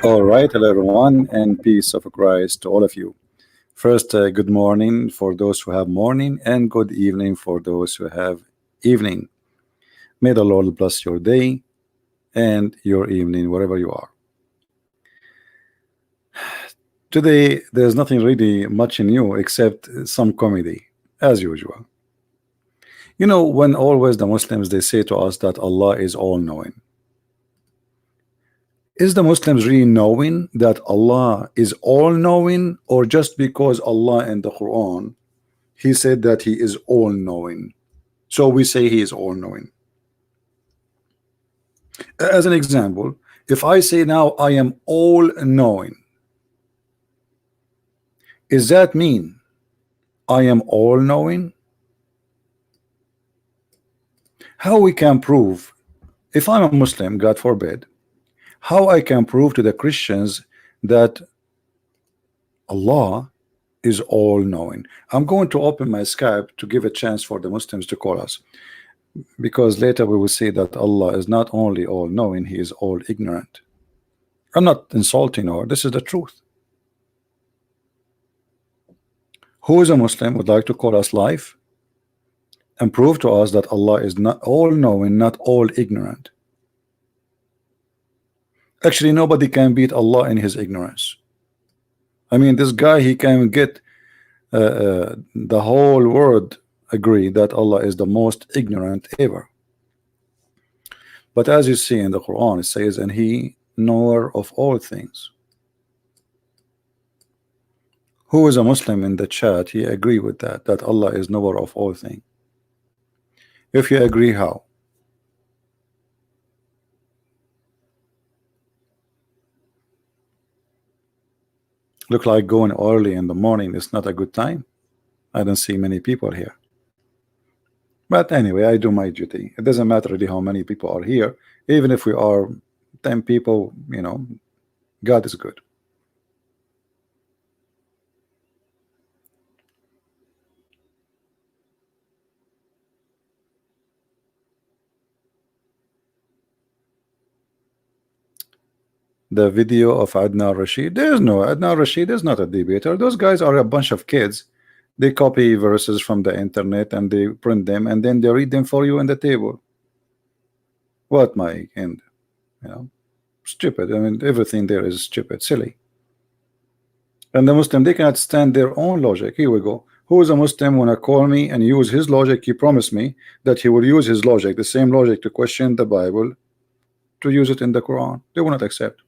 All right, hello everyone, and peace of Christ to all of you. First, good morning for those who have morning, and good evening for those who have evening. May the Lord bless your day and your evening wherever you are. Today, there's nothing really much new except some comedy, as usual. You know, when always the Muslims they say to us that Allah is all-knowing. Is the Muslims really knowing that Allah is all-knowing, or just because Allah in the Quran He said that He is all-knowing, so we say He is all-knowing? As an example, if I say now I am all-knowing, does that mean I am all-knowing? How we can prove, if I'm a Muslim, God forbid, how I can prove to the Christians that Allah is all-knowing? I'm going to open my Skype to give a chance for the Muslims to call us, because later we will see that Allah is not only all-knowing, He is all-ignorant. I'm not insulting her, this is the truth. Who is a Muslim would like to call us live and prove to us that Allah is not all-knowing, not all-ignorant? Actually, nobody can beat Allah in His ignorance. I mean, this guy, he can get the whole world agree that Allah is the most ignorant ever. But as you see in the Quran, it says, and He knower of all things. Who is a Muslim in the chat? He agree with that Allah is knower of all things. If you agree, how? Look like going early in the morning is not a good time. I don't see many people here. But anyway, I do my duty. It doesn't matter really how many people are here. Even if we are 10 people, you know, God is good. The video of Adnan Rashid, there's no Adnan Rashid is not a debater. Those guys are a bunch of kids. They copy verses from the internet and they print them and then they read them for you on the table. What, my end? You know, stupid. I mean, everything there is stupid, silly. And the Muslim, they cannot stand their own logic. Here we go. Who is a Muslim when I call me and use his logic? He promised me that he will use his logic, the same logic, to question the Bible, to use it in the Quran. They will not accept.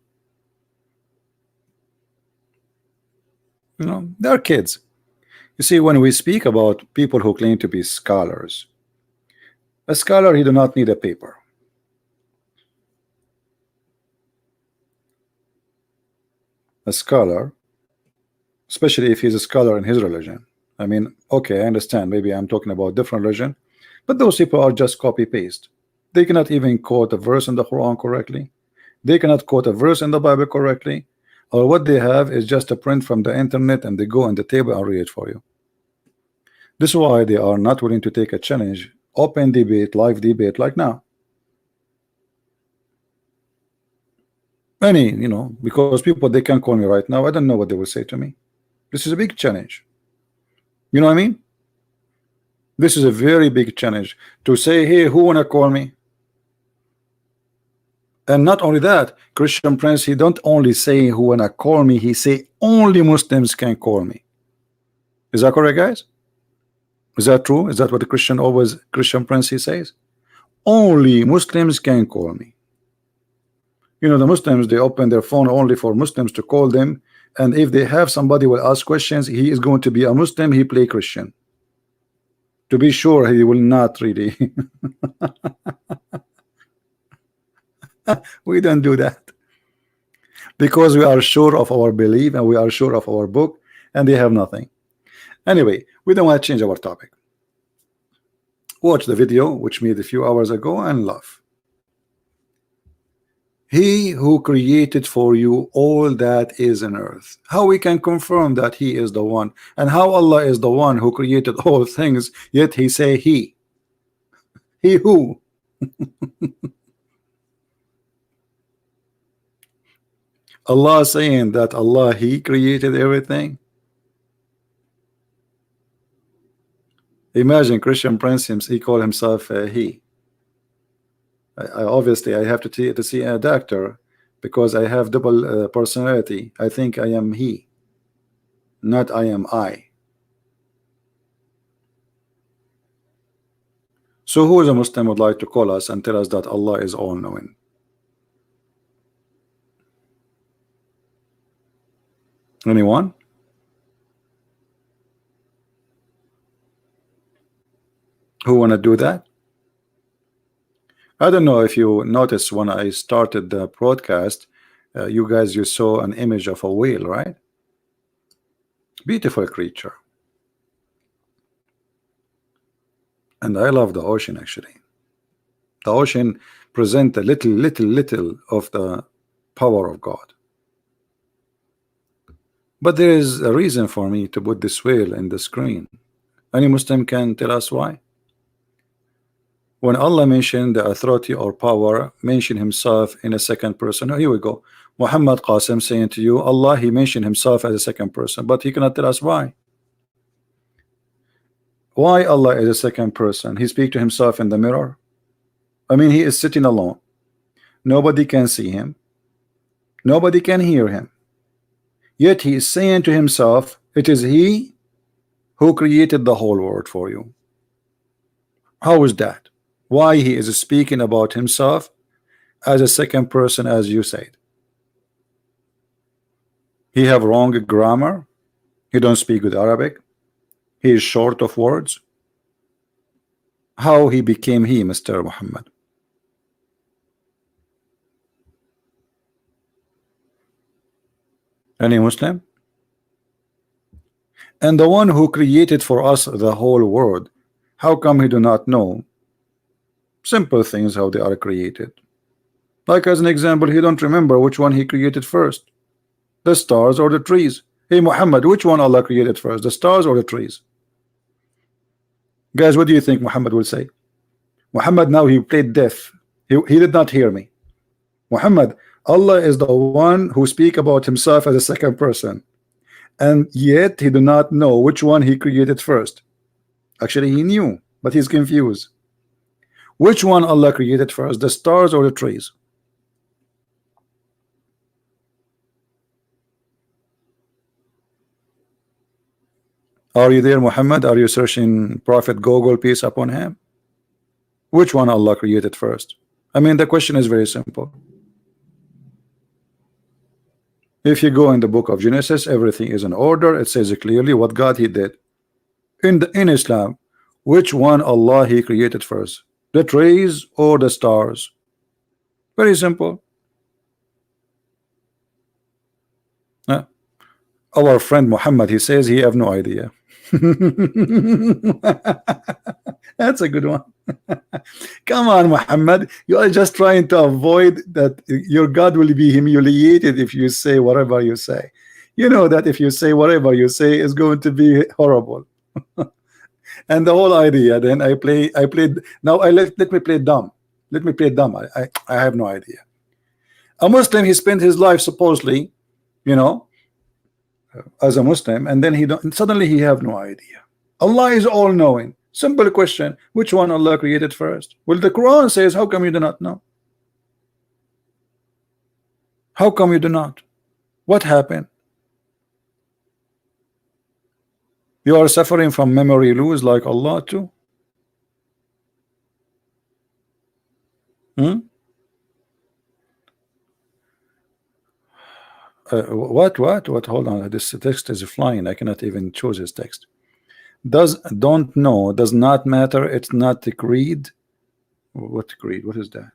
You know, they're kids. You see, when we speak about people who claim to be scholars, a scholar, he do not need a paper. A scholar, especially if he's a scholar in his religion. I mean, okay, I understand. Maybe I'm talking about different religion, but those people are just copy paste. They cannot even quote a verse in the Quran correctly. They cannot quote a verse in the Bible correctly. Or what they have is just a print from the internet and they go on the table and read it for you. This is why they are not willing to take a challenge, open debate, live debate like now. Many, you know, because people, they can call me right now. I don't know what they will say to me. This is a big challenge. You know what I mean? This is a very big challenge to say, hey, who wanna call me? And not only that, Christian Prince, he don't only say who wanna call me, he say only Muslims can call me. Is that correct, guys? Is that true? Is that what the Christian Prince he says? Only Muslims can call me. You know, the Muslims, they open their phone only for Muslims to call them, and if they have somebody will ask questions, he is going to be a Muslim, he play Christian. To be sure, he will not really. We don't do that because we are sure of our belief and we are sure of our book, and they have nothing. Anyway, we don't want to change our topic. Watch the video which made a few hours ago and laugh. He who created for you all that is in earth. How we can confirm that he is the one, and how Allah is the one who created all things, yet he say he who. Allah saying that Allah, He created everything. Imagine Christian Prince, he call himself He. Obviously I have to see a doctor because I have double personality. I think I am He, not I am I. So who is a Muslim would like to call us and tell us that Allah is all-knowing? Anyone? Who want to do that? I don't know if you noticed when I started the broadcast, you saw an image of a whale, right? Beautiful creature. And I love the ocean actually. The ocean present a little of the power of God. But there is a reason for me to put this whale in the screen. Any Muslim can tell us why? When Allah mentioned the authority or power, mentioned himself in a second person. Oh, here we go. Muhammad Qasim saying to you, Allah, he mentioned himself as a second person, but he cannot tell us why. Why Allah is a second person? He speaks to himself in the mirror. I mean, he is sitting alone. Nobody can see him. Nobody can hear him. Yet he is saying to himself, it is he who created the whole world for you. How is that? Why he is speaking about himself as a second person, as you said? He have wrong grammar. He don't speak good Arabic. He is short of words. How he became he, Mr. Muhammad? Any Muslim? And the one who created for us the whole world, how come he do not know simple things, how they are created? Like as an example, he don't remember which one he created first, the stars or the trees. Hey Muhammad, which one Allah created first, the stars or the trees? Guys, what do you think Muhammad will say? Muhammad, now he played deaf. He did not hear me. Muhammad, Allah is the one who speak about himself as a second person, and yet he do not know which one he created first. Actually he knew, but he's confused. Which one Allah created first, the stars or the trees? Are you there, Muhammad? Are you searching Prophet Google, peace upon him? Which one Allah created first? I mean, the question is very simple. If you go in the book of Genesis, everything is in order. It says clearly what God he did. In Islam, which one Allah he created first, the trees or the stars? Very simple. Our friend Muhammad, he says he have no idea. That's a good one. Come on, Muhammad, you are just trying to avoid that your God will be humiliated if you say whatever you say. You know that if you say whatever you say is going to be horrible. And the whole idea, then I played now. Let me play dumb. Let me play dumb. I have no idea. A Muslim, he spent his life supposedly, you know, as a Muslim, and then suddenly he have no idea. Allah is all-knowing. Simple question: which one Allah created first? Well, the Quran says, how come you do not know? How come you do not? What happened? You are suffering from memory loss like Allah too? What? Hold on. This text is flying. I cannot even choose his text. Don't know does not matter. It's not a creed. What creed? What is that?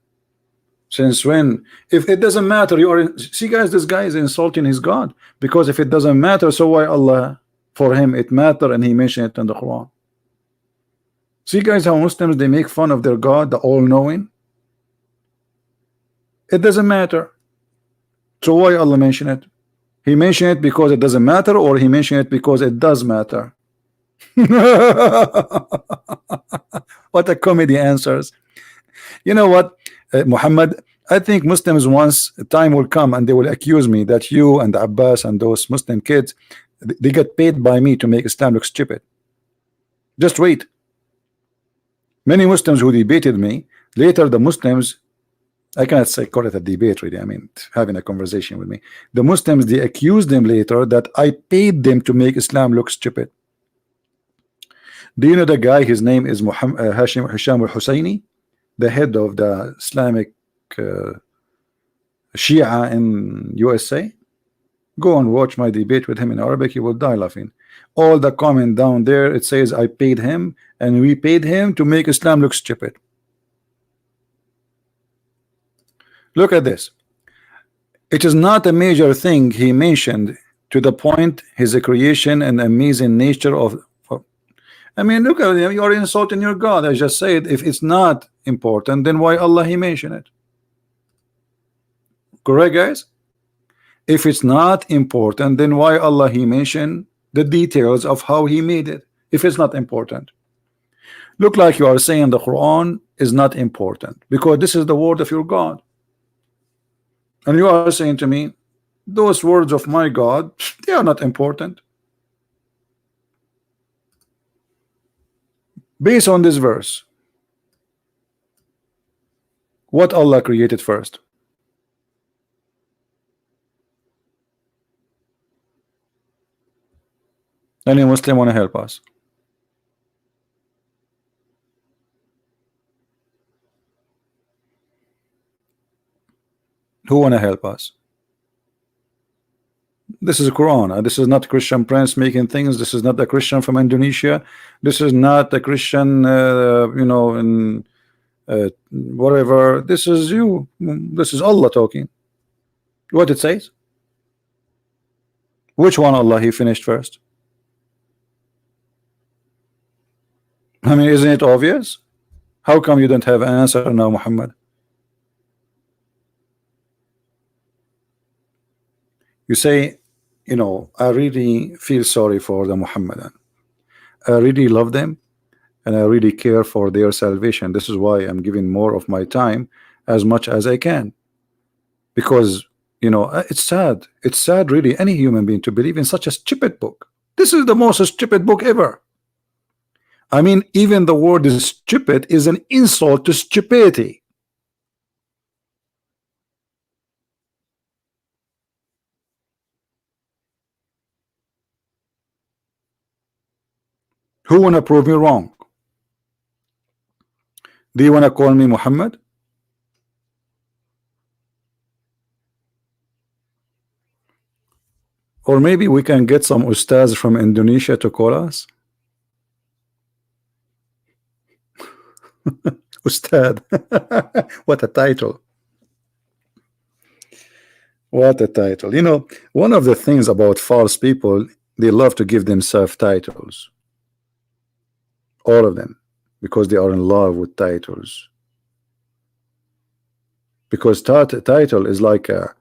Since when? If it doesn't matter, you are. See, guys, this guy is insulting his God, because if it doesn't matter, so why Allah? For him it matter, and he mentioned it in the Quran. See, guys, how Muslims, they make fun of their God, the all-knowing. It doesn't matter. So why Allah mention it? He mentioned it because it doesn't matter, or he mentioned it because it does matter? What a comedy answers. You know what, Muhammad, I think Muslims, once time will come and they will accuse me that you and Abbas and those Muslim kids, they get paid by me to make Islam look stupid. Just wait. Many Muslims who debated me, later the Muslims, I cannot say call it a debate really, I mean having a conversation with me. The Muslims, they accused them later that I paid them to make Islam look stupid. Do you know the guy? His name is Muhammad Hisham al-Husseini, the head of the Islamic Shia in USA. Go and watch my debate with him in Arabic, you will die laughing. All the comment down there, it says I paid him and we paid him to make Islam look stupid. Look at this. It is not a major thing he mentioned, to the point his creation and amazing nature of I mean, look at it, you are insulting your God. I just said if it's not important, then why Allah he mentioned it? Correct, guys? If it's not important, then why Allah he mentioned the details of how he made it if it's not important? Look like you are saying the Quran is not important because this is the word of your God, and you are saying to me those words of my God, they are not important. Based on this verse, what Allah created first? Any Muslim want to help us? Who want to help us? This is Quran. This is not Christian Prince making things. This is not a Christian from Indonesia. This is not a Christian, you know, in whatever. This is you. This is Allah talking. What it says? Which one Allah he finished first? I mean, isn't it obvious? How come you don't have an answer now, Muhammad? You say, you know, I really feel sorry for the Muhammadan. I really love them and I really care for their salvation. This is why I'm giving more of my time as much as I can, because you know it's sad. It's sad really, any human being to believe in such a stupid book. This is the most stupid book ever. I mean, even the word is stupid is an insult to stupidity. Who wanna prove me wrong? Do you wanna call me Muhammad? Or maybe we can get some ustaz from Indonesia to call us. Ustad. What a title. What a title. You know, one of the things about false people, they love to give themselves titles. All of them, because they are in love with titles. Because title is like a,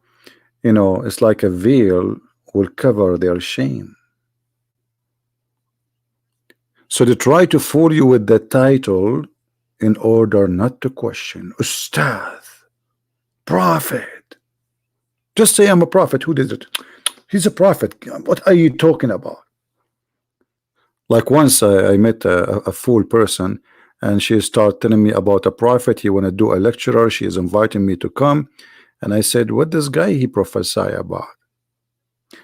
you know, it's like a veil will cover their shame. So they try to fool you with the title in order not to question. Ustad, prophet. Just say I'm a prophet. Who did it? He's a prophet. What are you talking about? Like once I met a fool person, and she started telling me about a prophet. He want to do a lecturer. She is inviting me to come, and I said, "What this guy he prophesy about?"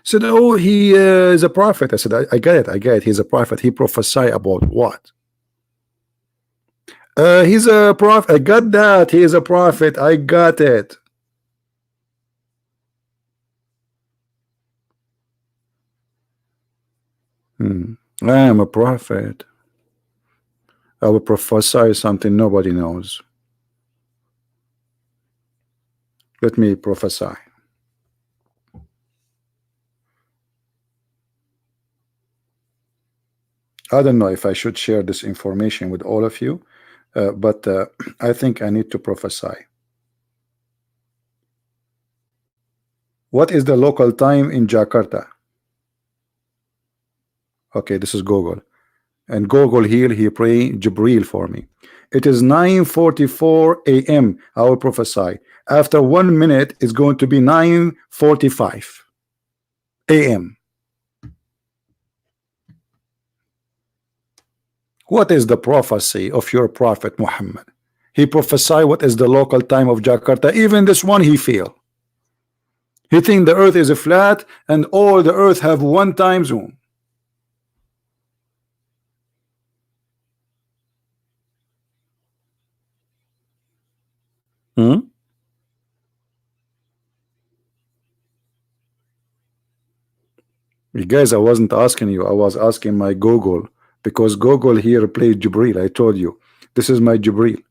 She said, "Oh, he is a prophet." I said, I get it. I get it. He's a prophet. He prophesy about what? He's a prophet. I got that. He is a prophet. I got it. I am a prophet. I will prophesy something nobody knows. Let me prophesy. I don't know if I should share this information with all of you, but I think I need to prophesy. What is the local time in Jakarta? Okay, this is Google. And Google here, he pray Jibril for me. It is 9:44 a.m. I will prophesy. After 1 minute, it's going to be 9:45 a.m. What is the prophecy of your prophet Muhammad? He prophesied what is the local time of Jakarta. Even this one he failed. He think the earth is a flat and all the earth have one time zone. Hmm? You guys, I wasn't asking you. I was asking my Google, because Google here played Jibril. I told you. This is my Jibril.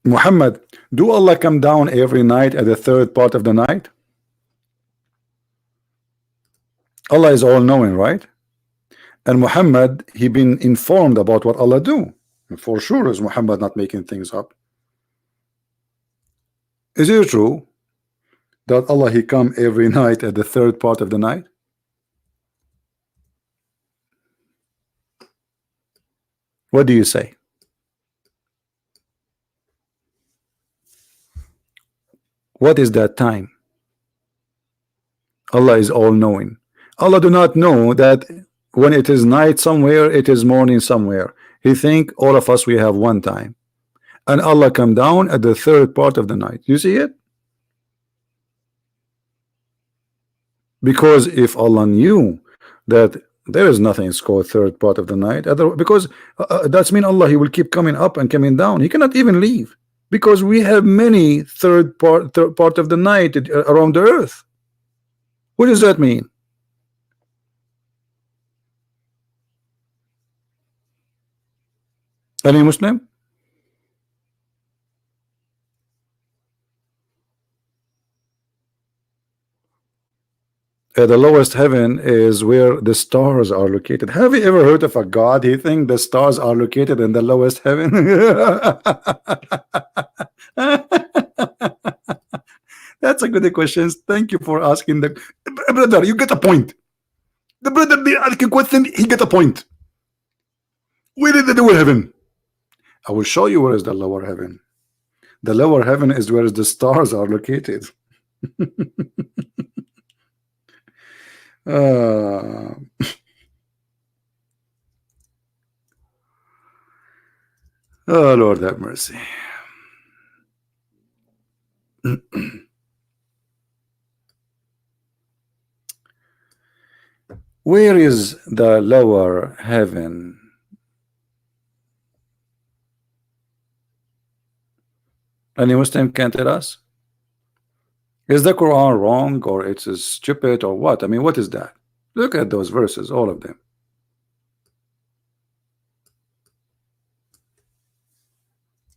Muhammad, do Allah come down every night at the third part of the night? Allah is all knowing, right? And Muhammad, he been informed about what Allah do. For sure is Muhammad not making things up. Is it true that Allah he come every night at the third part of the night? What do you say? What is that time? Allah is all knowing. Allah do not know that when it is night somewhere, it is morning somewhere. He think all of us we have one time, and Allah come down at the third part of the night. You see it? Because if Allah knew that there is nothing is called third part of the night, because that's mean Allah he will keep coming up and coming down. He cannot even leave, because we have many third part of the night around the earth. What does that mean? Any Muslim? The lowest heaven is where the stars are located. Have you ever heard of a God? He think the stars are located in the lowest heaven. That's a good question. Thank you for asking. The brother, you get a point. The brother be asking question, he get a point. Where is the lower heaven? I will show you where is the lower heaven. The lower heaven is where the stars are located. Oh Lord have mercy. Where is the lower heaven? Any Muslim can tell us? Is the Quran wrong, or it's stupid, or what? I mean, what is that? Look at those verses, all of them.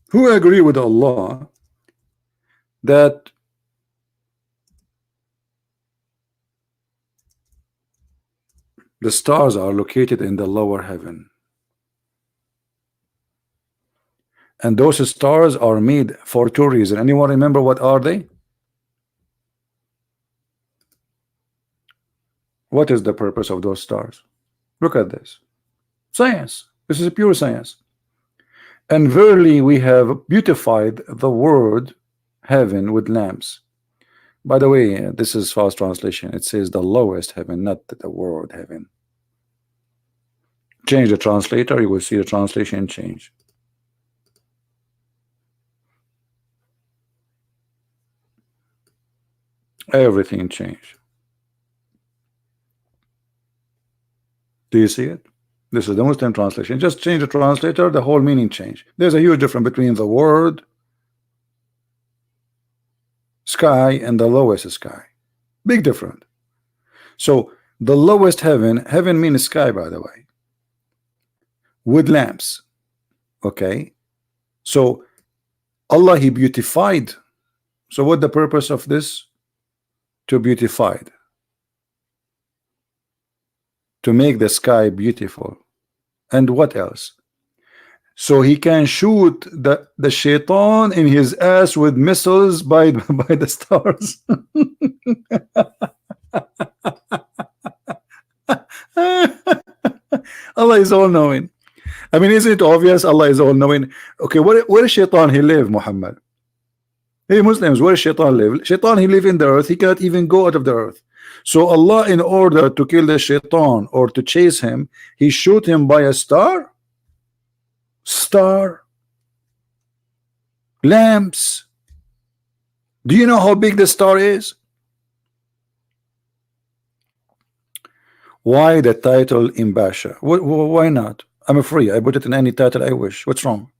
Who agree with Allah that the stars are located in the lower heaven, and those stars are made for two reasons? Anyone remember what are they? What is the purpose of those stars? Look at this. Science. This is pure science. And verily we have beautified the word heaven with lamps. By the way, this is fast translation. It says the lowest heaven, not the word heaven. Change the translator, you will see the translation change. Everything changed. Do you see it? This is the Muslim translation. Just change the translator, the whole meaning change. There's a huge difference between the word sky and the lowest sky. Big difference. So the lowest heaven, heaven means sky, by the way, with lamps. Okay. So Allah he beautified. So what the purpose of this? To beautify it, to make the sky beautiful. And what else? So he can shoot the shaitan in his ass with missiles by the stars. Allah is all knowing. I mean, isn't it obvious Allah is all knowing? Okay, where is Shaitan he live, Muhammad? Hey Muslims, where Shaitan live? Shaitan he live in the earth, he cannot even go out of the earth. So Allah, in order to kill the Shaitan or to chase him, he shoot him by a star? Star? Lamps? Do you know how big the star is? Why the title in Basha? Why not? I'm free. I put it in any title I wish. What's wrong?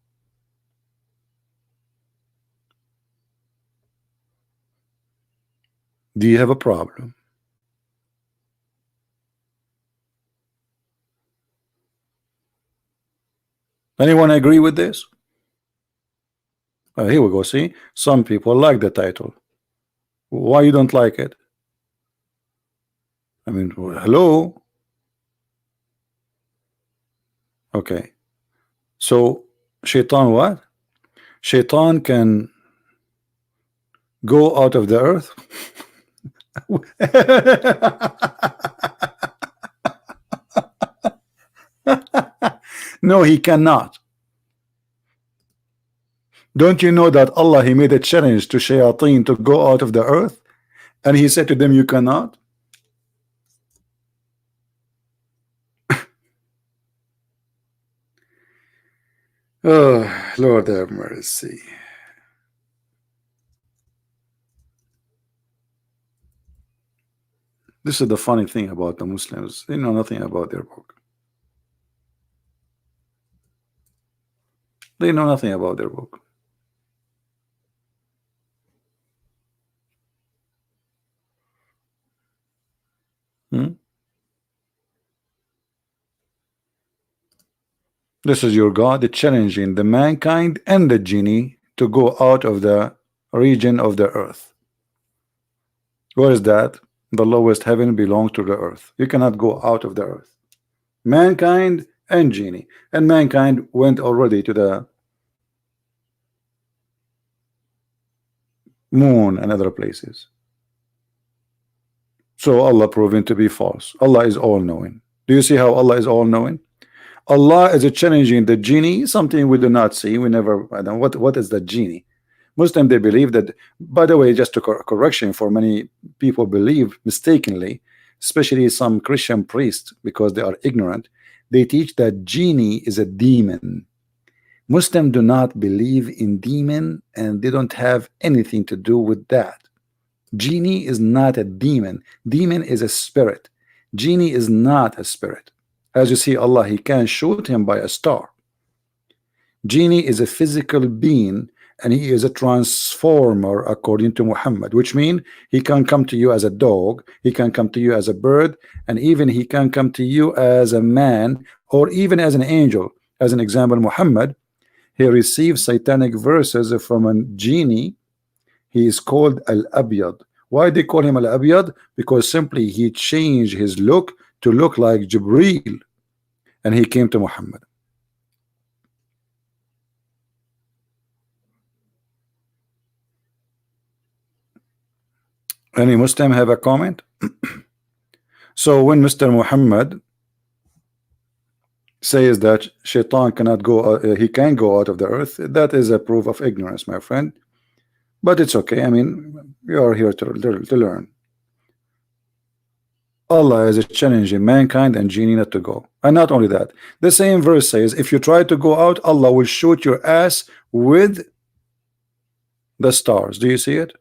Do you have a problem? Anyone agree with this? Here we go. See, some people like the title. Why you don't like it? I mean, hello. Okay. So Shaitan what? Shaitan can go out of the earth. No, he cannot. Don't you know that Allah he made a challenge to shayateen to go out of the earth, and he said to them, you cannot? Oh, Lord have mercy. This is the funny thing about the Muslims. They know nothing about their book. They know nothing about their book. Hmm? This is your God challenging the mankind and the genie to go out of the region of the earth. What is that? The lowest heaven belongs to the earth. You cannot go out of the earth. Mankind and genie. And mankind went already to the moon and other places. So Allah proven to be false. Allah is all-knowing. Do you see how Allah is all-knowing? Allah is challenging the genie, something we do not see. We never, I don't know what is the genie. Muslim, they believe that, by the way, just a correction for many people believe mistakenly, especially some Christian priests, because they are ignorant, they teach that genie is a demon. Muslims do not believe in demon, and they don't have anything to do with that. Genie is not a demon. Demon is a spirit. Genie is not a spirit. As you see, Allah, he can shoot him by a star. Genie is a physical being, and he is a transformer according to Muhammad, which means he can come to you as a dog, he can come to you as a bird, and even he can come to you as a man, or even as an angel. As an example, Muhammad, he received satanic verses from a genie. He is called Al-Abyad. Why they call him Al-Abyad? Because simply he changed his look to look like Jibreel, and he came to Muhammad. Any Muslim have a comment? So when Mr. Muhammad says that Shaitan cannot go, he can go out of the earth, that is a proof of ignorance, my friend. But it's okay. I mean, you are here to learn. Allah is challenging mankind and genie not to go. And not only that, the same verse says, if you try to go out, Allah will shoot your ass with the stars. Do you see it?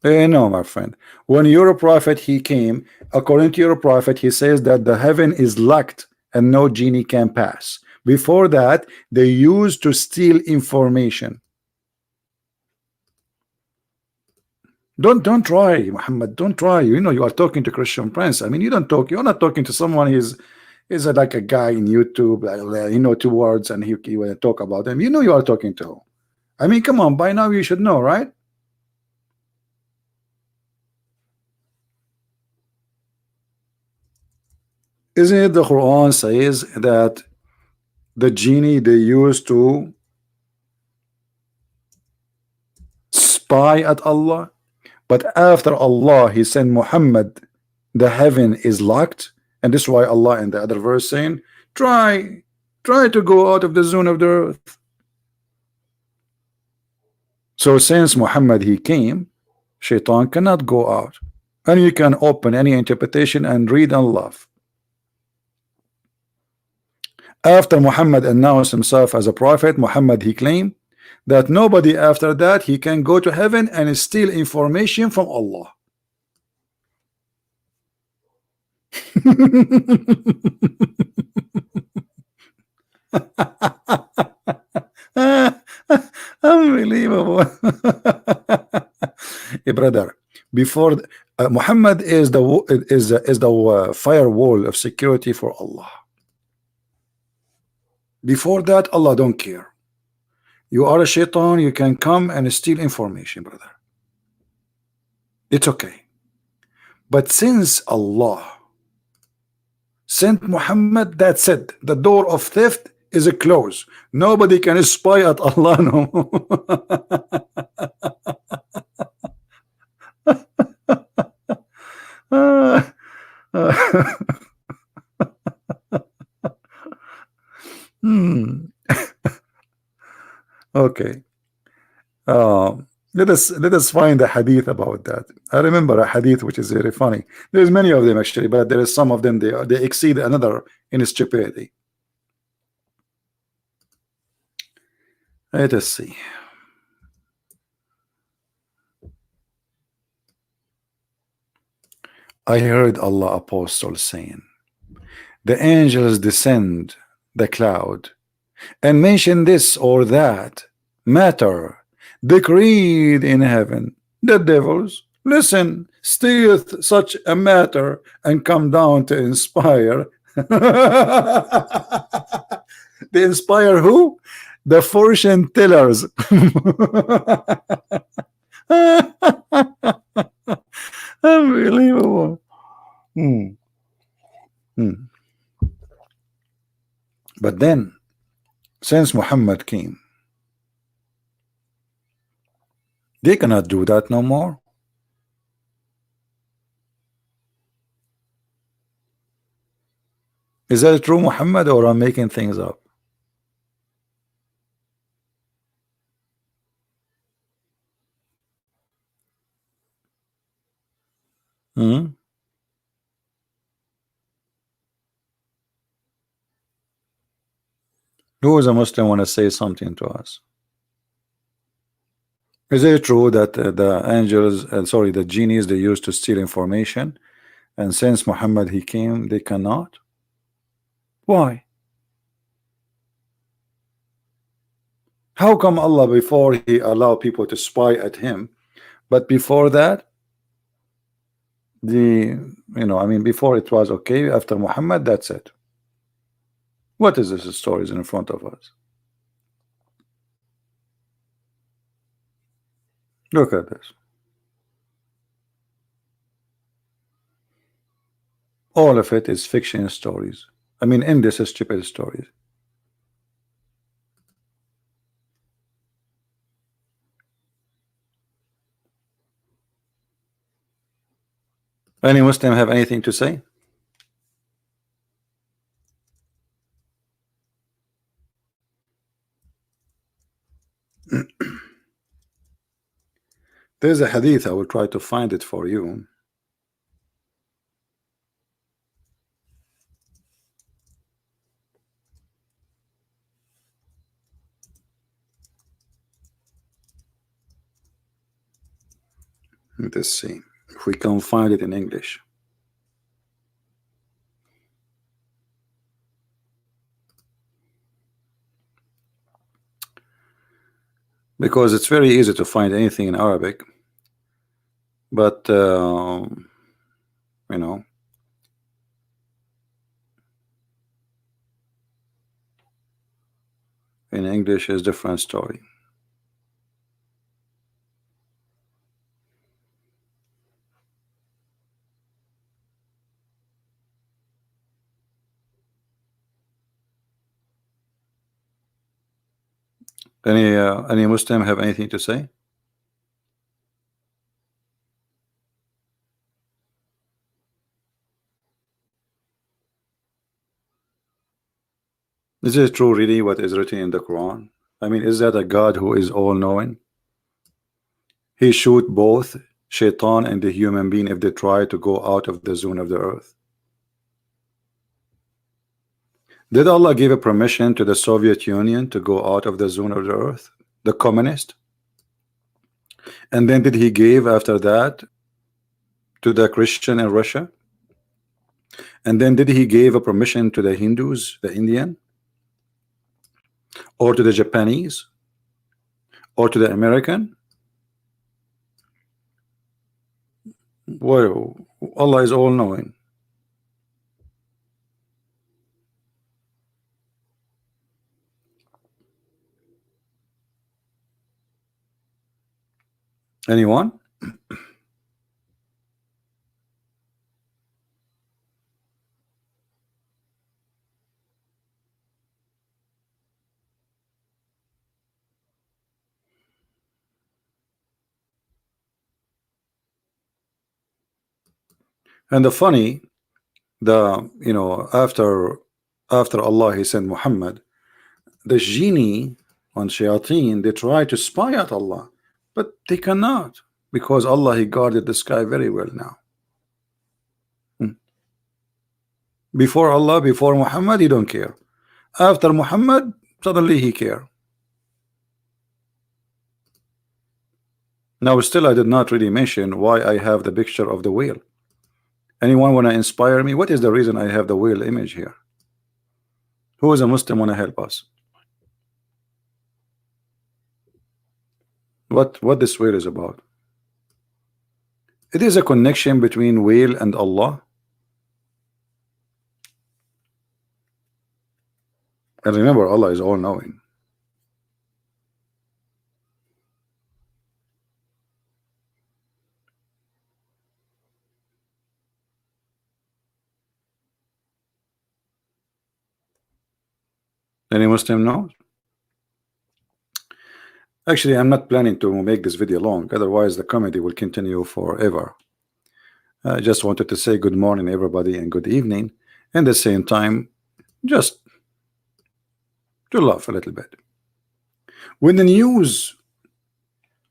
No, my friend. When your prophet he came, according to your prophet, he says that the heaven is locked and no genie can pass. Before that, they used to steal information. Don't try, Muhammad. Don't try. You know you are talking to Christian Prince. I mean, you don't talk. You're not talking to someone. Is like a guy in YouTube. You know, 2 words, and he will talk about them. You know you are talking to. I mean, come on. By now you should know, right? Isn't it the Quran says that the genie they used to spy at Allah? But after Allah He sent Muhammad, the heaven is locked, and this is why Allah in the other verse saying, try to go out of the zone of the earth. So since Muhammad he came, Shaitan cannot go out, and you can open any interpretation and read and love. After Muhammad announced himself as a prophet, Muhammad he claimed that nobody after that he can go to heaven and steal information from Allah. Unbelievable. Hey, brother, before Muhammad is the firewall of security for Allah. Before that, Allah don't care. You are a shaitan, you can come and steal information, brother. It's okay. But since Allah sent Muhammad, that's it. The door of theft is closed. Nobody can spy at Allah no more. Okay. Let us find a hadith about that. I remember a hadith which is very funny. There's many of them actually, but there is some of them they exceed another in stupidity. Let us see. I heard Allah apostle saying, the angels descend the cloud and mention this or that matter decreed in heaven. The devils listen, stealeth such a matter and come down to inspire. They inspire who? The fortune tellers. Unbelievable. But then, since Muhammad came, they cannot do that no more. Is that true, Muhammad, or I'm making things up? Hmm? Who is a Muslim want to say something to us? Is it true that the angels, sorry, the genies, they used to steal information, and since Muhammad he came, they cannot? Why? How come Allah before he allowed people to spy at him, but before that, I mean, before it was okay, after Muhammad, that's it. What is this stories in front of us? Look at this. All of it is fiction stories. I mean, endless stupid stories. Any Muslim have anything to say? There's a hadith, I will try to find it for you. Let us see if we can find it in English. Because it's very easy to find anything in Arabic, but you know, in English is different story. Any Muslim have anything to say? Is it true really what is written in the Quran? I mean, is that a God who is all-knowing? He shoot both shaitan and the human being if they try to go out of the zone of the earth. Did Allah give a permission to the Soviet Union to go out of the zone of the earth, the communist? And then did he give after that to the Christian in Russia? And then did he give a permission to the Hindus, the Indian, or to the Japanese, or to the American? Well, Allah is all-knowing. Anyone? And the funny, after Allah he sent Muhammad, the genie on shayateen, they try to spy at Allah, but they cannot, because Allah he guarded the sky very well now. Before Allah, before Muhammad, he don't care. After Muhammad, suddenly he care. Now still I did not really mention why I have the picture of the whale. Anyone want to inspire me? What is the reason I have the whale image here? Who is a Muslim want to help us? What this whale is about? It is a connection between whale and Allah. And remember, Allah is all-knowing. Any Muslim knows? Actually, I'm not planning to make this video long, otherwise the comedy will continue forever. I just wanted to say good morning everybody and good evening, and at the same time just to laugh a little bit. When the news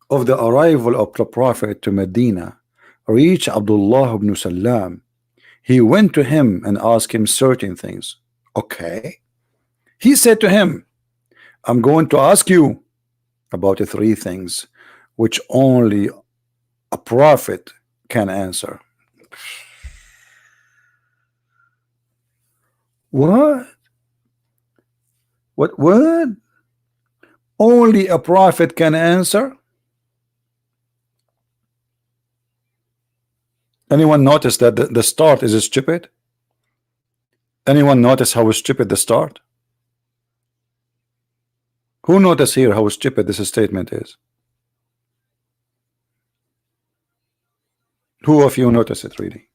of the arrival of the Prophet to Medina reached Abdullah ibn Salam, he went to him and asked him certain things. Okay. He said to him, I'm going to ask you about the three things which only a prophet can answer. What? What? Only a prophet can answer? Anyone notice that the start is stupid? Anyone notice how stupid the start? Who notice here how stupid this statement is? Who of you notice it really?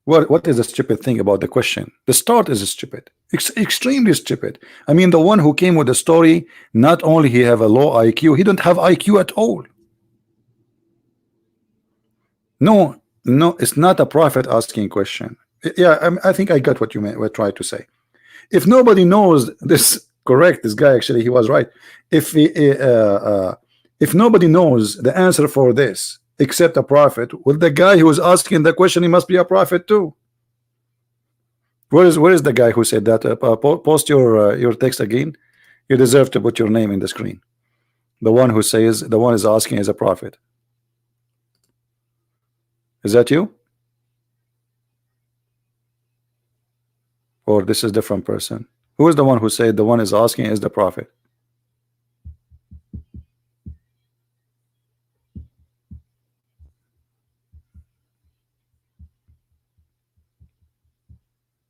What is the stupid thing about the question? The start is stupid, extremely stupid. I mean, the one who came with the story, not only he have a low IQ, he don't have IQ at all. No, it's not a prophet asking question. Yeah, I think I got what you were trying to say. If nobody knows this, correct, this guy actually he was right. If nobody knows the answer for this except a prophet, well, the guy who was asking the question, he must be a prophet too. Where is the guy who said that? Post your text again. You deserve to put your name in the screen. The one who says the one is asking is a prophet. Is that you? Or this is different person? Who is the one who said the one is asking is the prophet?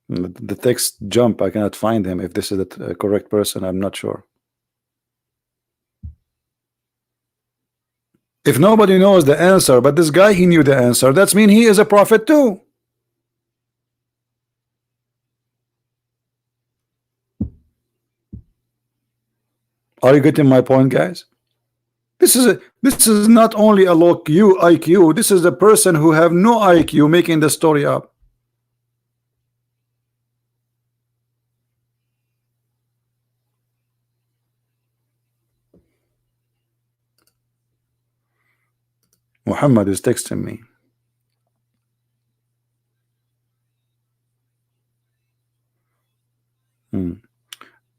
The text jump, I cannot find him. If this is the correct person, I'm not sure. If nobody knows the answer, but this guy he knew the answer, that's mean he is a prophet too. Are you getting my point, guys? This is not only a low IQ. This is a person who have no IQ making the story up. Muhammad is texting me.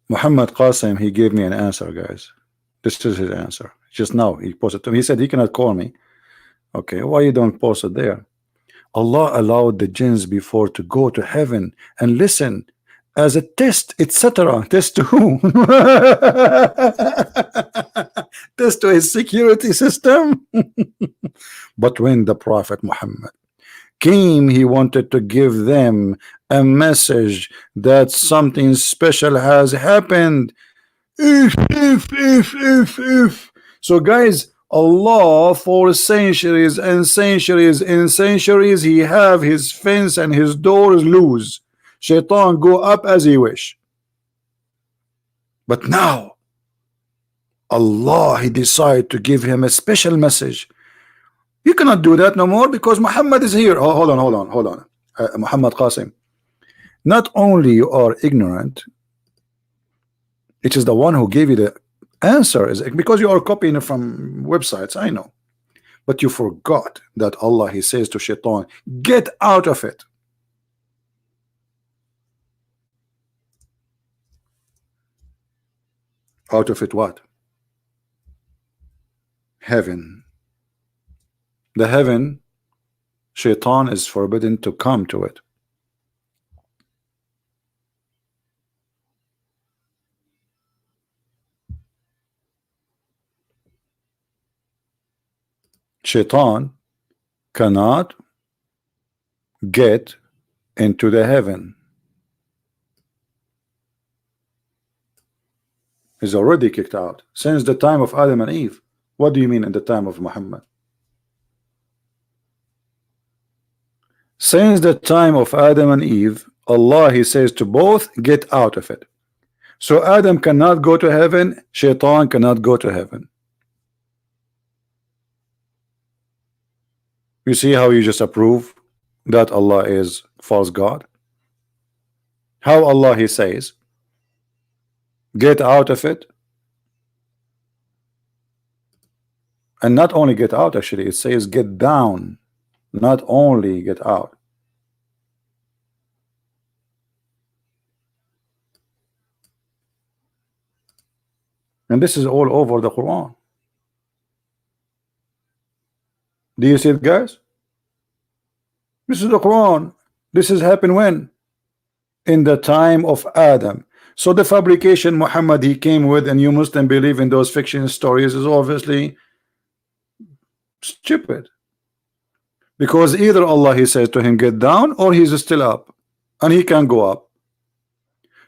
Muhammad Qasim, he gave me an answer, guys. This is his answer. Just now he posted to me. He said he cannot call me. Okay, why you don't post it there? Allah allowed the jinns before to go to heaven and listen as a test, etc. Test to who? Test to his security system. But when the Prophet Muhammad came, he wanted to give them a message that something special has happened. If. So guys, Allah for centuries and centuries and centuries, he have his fence and his doors loose. Shaitan go up as he wish. But now Allah, he decided to give him a special message. You cannot do that no more because Muhammad is here. Oh, hold on. Muhammad Qasim. Not only you are ignorant, it is the one who gave you the answer, is because you are copying it from websites, I know. But you forgot that Allah, he says to Shaitan, get out of it. Out of it what? Heaven. The heaven, Shaitan is forbidden to come to it. Shaitan cannot get into the heaven. He's already kicked out since the time of Adam and Eve. What do you mean in the time of Muhammad? Since the time of Adam and Eve, Allah, he says to both, get out of it. So Adam cannot go to heaven, Shaitan cannot go to heaven. You see how you just approve that Allah is false God? How Allah, he says, get out of it. And not only get out, actually, it says get down. Not only get out. And this is all over the Quran. Do you see it, guys? This is the Quran. This has happened when? In the time of Adam. So the fabrication Muhammad he came with, and you Muslim believe in those fiction stories, is obviously stupid. Because either Allah, he says to him, get down, or he's still up. And he can go up.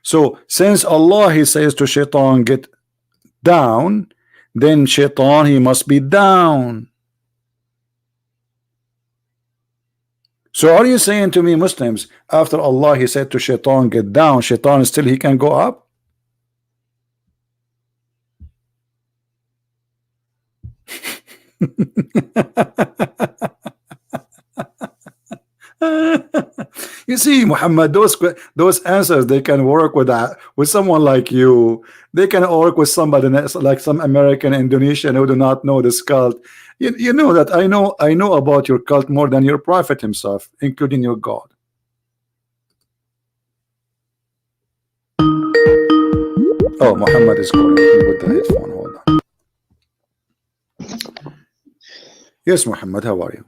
So since Allah, he says to Shaitan, get down, then Shaitan, he must be down. So are you saying to me, Muslims, after Allah, he said to Shaitan, get down, Shaitan still he can go up? You see, Muhammad, those answers, they can work with someone like you. They can work with somebody like some American, Indonesian who do not know this cult. You know that I know about your cult more than your prophet himself, including your God. Oh, Muhammad is calling. Let me put the headphone. Hold on. Yes, Muhammad, how are you?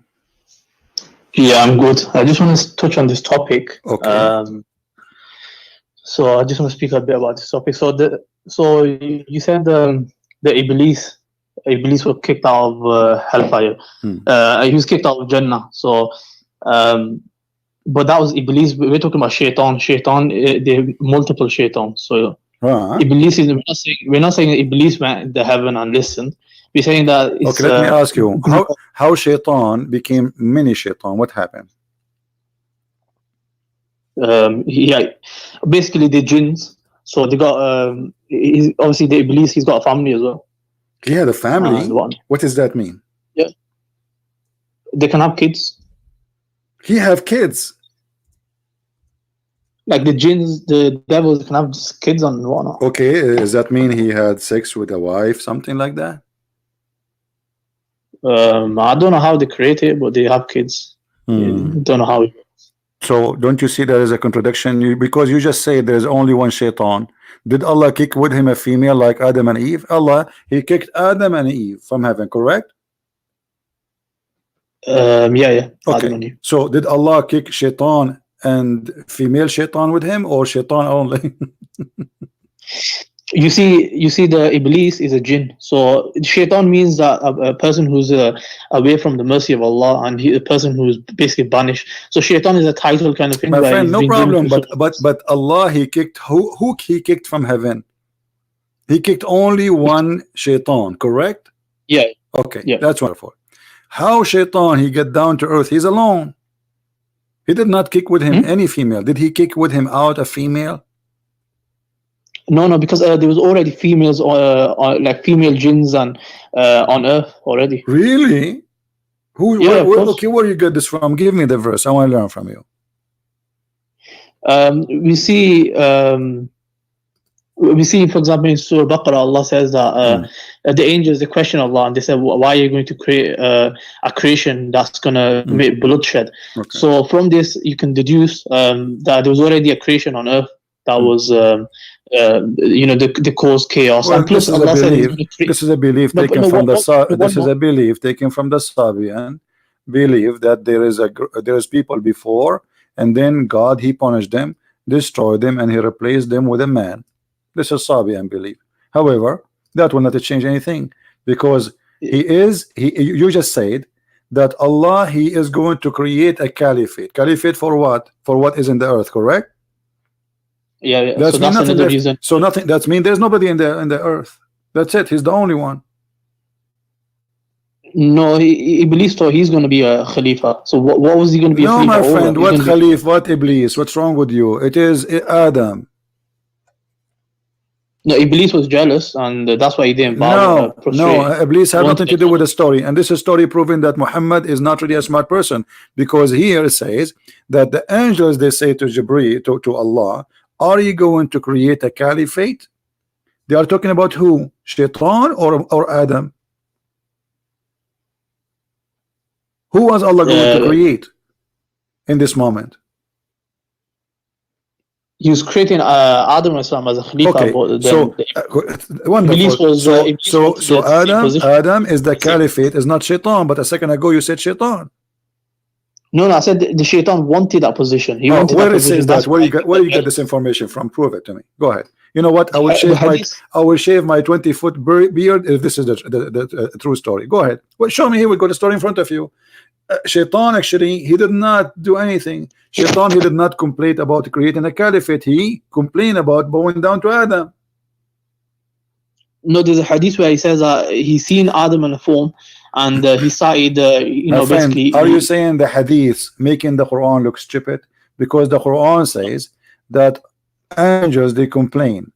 Yeah, I'm good. I just want to touch on this topic. Okay. So I just want to speak a bit about this topic. So you said the Iblis was kicked out of hellfire. He was kicked out of Jannah. So, but that was Iblis. We're talking about Shaitan. There are multiple Shaitan. So Iblis is. We're not saying that Iblis went into heaven and listened. We're saying that it's, okay, let me ask you, how Shaitan became mini Shaitan? What happened? Yeah, basically the jinns. So they got obviously the Iblis. He's got a family as well. He had a family. What does that mean? Yeah, they can have kids. He have kids. Like the jinns, the devils can have kids and whatnot. Okay, does that mean he had sex with a wife, something like that? I don't know how they create it, but they have kids. Don't know how. So don't you see there is a contradiction? Because you just say there's only one shaitan. Did Allah kick with him a female like Adam and Eve? Allah, he kicked Adam and Eve from heaven, correct? Yeah. Okay. So did Allah kick shaitan and female shaitan with him, or shaitan only? You see, the Iblis is a jinn. So shaitan means that a person who's away from the mercy of Allah, and a person who's basically banished. So shaitan is a title kind of thing. My friend, no problem. But Allah, he kicked who he kicked from heaven? He kicked only one shaitan, correct? Yeah. Okay. Yeah. That's wonderful. How shaitan he get down to earth? He's alone. He did not kick with him any female. Did he kick with him out a female? No, because there was already females, like female jinns, and on earth already. Really? Who? Yeah, okay, where you get this from? Give me the verse. I want to learn from you. We see, for example, in Surah Baqarah, Allah says that the angels, they question Allah, and they said, "Why are you going to create a creation that's going to make bloodshed?" Okay. So from this, you can deduce that there was already a creation on earth that was. The cause chaos. Well, and plus, this is a belief taken from the Sabian belief that there is people before, and then God he punished them, destroyed them, and he replaced them with a man. This is Sabian belief. However, that will not change anything, because you just said that Allah he is going to create a caliphate. Caliphate for what? For what is in the earth, correct? Yeah. That's another reason. So nothing. That means there's nobody in the earth. That's it. He's the only one. No, he believes so. He's going to be a khalifa. So what was he going to be? No, my friend. What khalif? What Iblis? What's wrong with you? It is Adam. No, Iblis was jealous, and that's why he didn't bow. No, Iblis had nothing to do with the story, and this is story proving that Muhammad is not really a smart person, because here it says that the angels they say to Jibreel to Allah, are you going to create a caliphate? They are talking about who? Shaitan or Adam? Who was Allah going to create in this moment? He was creating Adam as a khalifa. Okay, so wonderful. So Adam is the caliphate, is not Shaitan. But a second ago you said Shaitan. No, I said the shaitan wanted that position. He wanted where that it says that? Where you get this information from? Prove it to me. Go ahead. You know what? I will shave my 20-foot beard if this is the true story. Go ahead. Well, show me here. We got the story in front of you. Shaitan actually he did not do anything. Shaitan he did not complain about creating a caliphate. He complained about bowing down to Adam. No, there's a hadith where he says he seen Adam in a form. And he started, basically. Are you saying the hadith making the Quran look stupid? Because the Quran says that angels they complain,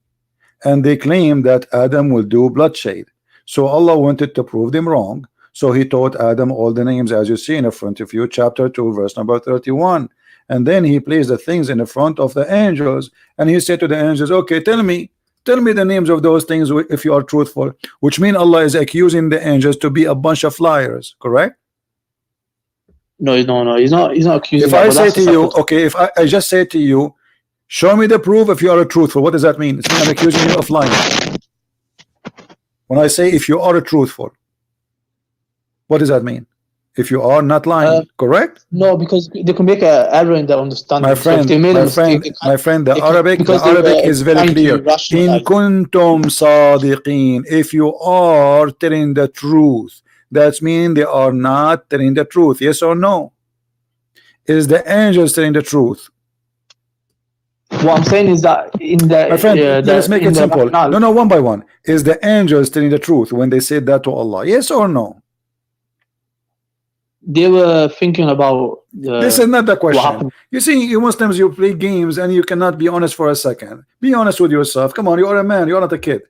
and they claim that Adam will do bloodshed. So Allah wanted to prove them wrong. So He taught Adam all the names, as you see in front of you, chapter 2, verse number 31. And then He placed the things in the front of the angels, and He said to the angels, "Okay, tell me the names of those things if you are truthful," which means Allah is accusing the angels to be a bunch of liars, correct? No, he's not accusing. If I say to you, okay, if I just say to you, show me the proof if you are truthful, what does that mean? It's I'm accusing you of lying. When I say if you are truthful, what does that mean? If you are not lying, correct? No, because they can make an error in their understanding. My friend, the Arabic is very clear. In kuntum sadiqin, if you are telling the truth, that means they are not telling the truth. Yes or no? Is the angels telling the truth? What I'm saying is that in the my friend, let's make it simple. No, one by one. Is the angels telling the truth when they said that to Allah? Yes or no? They were thinking about this is not the question. You see, you Muslims, you play games and you cannot be honest for a second. Be honest with yourself. Come on, you are a man, you are not a kid.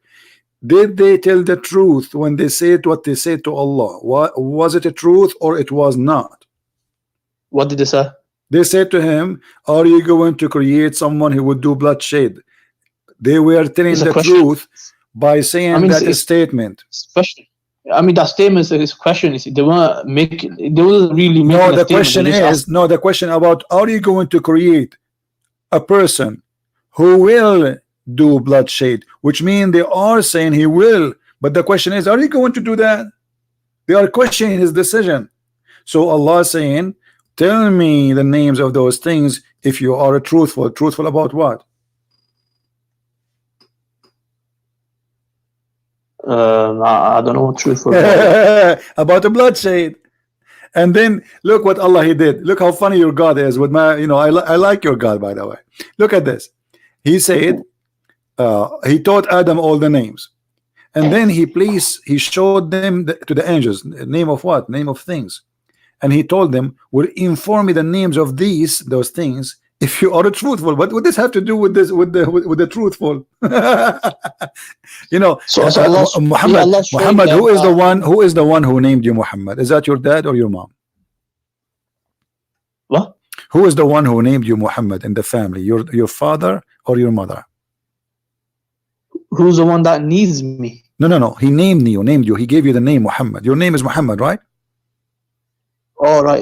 Did they tell the truth when they said what they said to Allah? Was it a truth or it was not? What did they say? They said to him, are you going to create someone who would do bloodshed? They were telling the truth by saying that statement. I mean, that statement is a question. They weren't making. They wasn't really making No, a the statement. question They just is asked, no. The question about are you going to create a person who will do bloodshed, which means they are saying he will, but the question is, are you going to do that? They are questioning his decision. So Allah is saying, tell me the names of those things if you are truthful. Truthful about what? I don't know what truthful About the bloodshed. And then look what Allah he did. Look how funny your God is with my, I like your God, by the way. Look at this. He said, he taught Adam all the names, and then he showed them to the angels, name of what? Name of things. And he told them, will inform me the names of those things if you are truthful. What would this have to do with this, with the truthful? So Allah, Muhammad, who is the one who named you Muhammad? Is that your dad or your mom? What? Who is the one who named you Muhammad in the family? Your father or your mother? Who's the one that needs me? No. He named you. He gave you the name Muhammad. Your name is Muhammad, right? All right.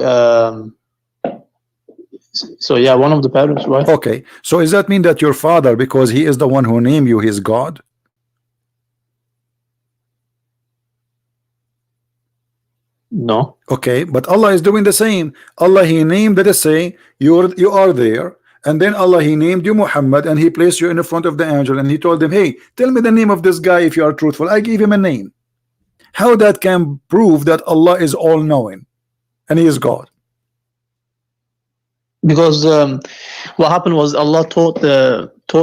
So yeah, one of the parents, right? Okay. So does that mean that your father, because he is the one who named you, his God? No. Okay, but Allah is doing the same. Allah he named, let us say you are there, and then Allah he named you Muhammad, and he placed you in the front of the angel, and he told them, hey, tell me the name of this guy if you are truthful. I gave him a name. How that can prove that Allah is all knowing and he is God? Because what happened was Allah taught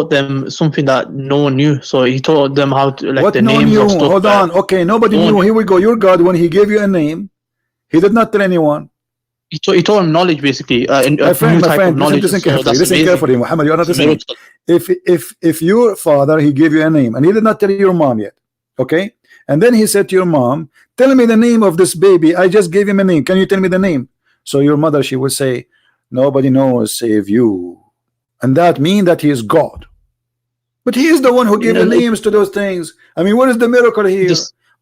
them something that no one knew. So he taught them how to, like, what the no names knew? of stuff. Hold on. Okay, nobody knew. Here we go. Your God, when he gave you a name, he did not tell anyone. He taught them knowledge, basically. My friend, listen carefully. Listen carefully, Muhammad. You are not listening. If your father he gave you a name and he did not tell your mom yet, okay, and then he said to your mom, tell me the name of this baby. I just gave him a name. Can you tell me the name? So your mother, she would say, nobody knows save you, and that means that he is God. But he is the one who gave the names to those things. I mean, what is the miracle here?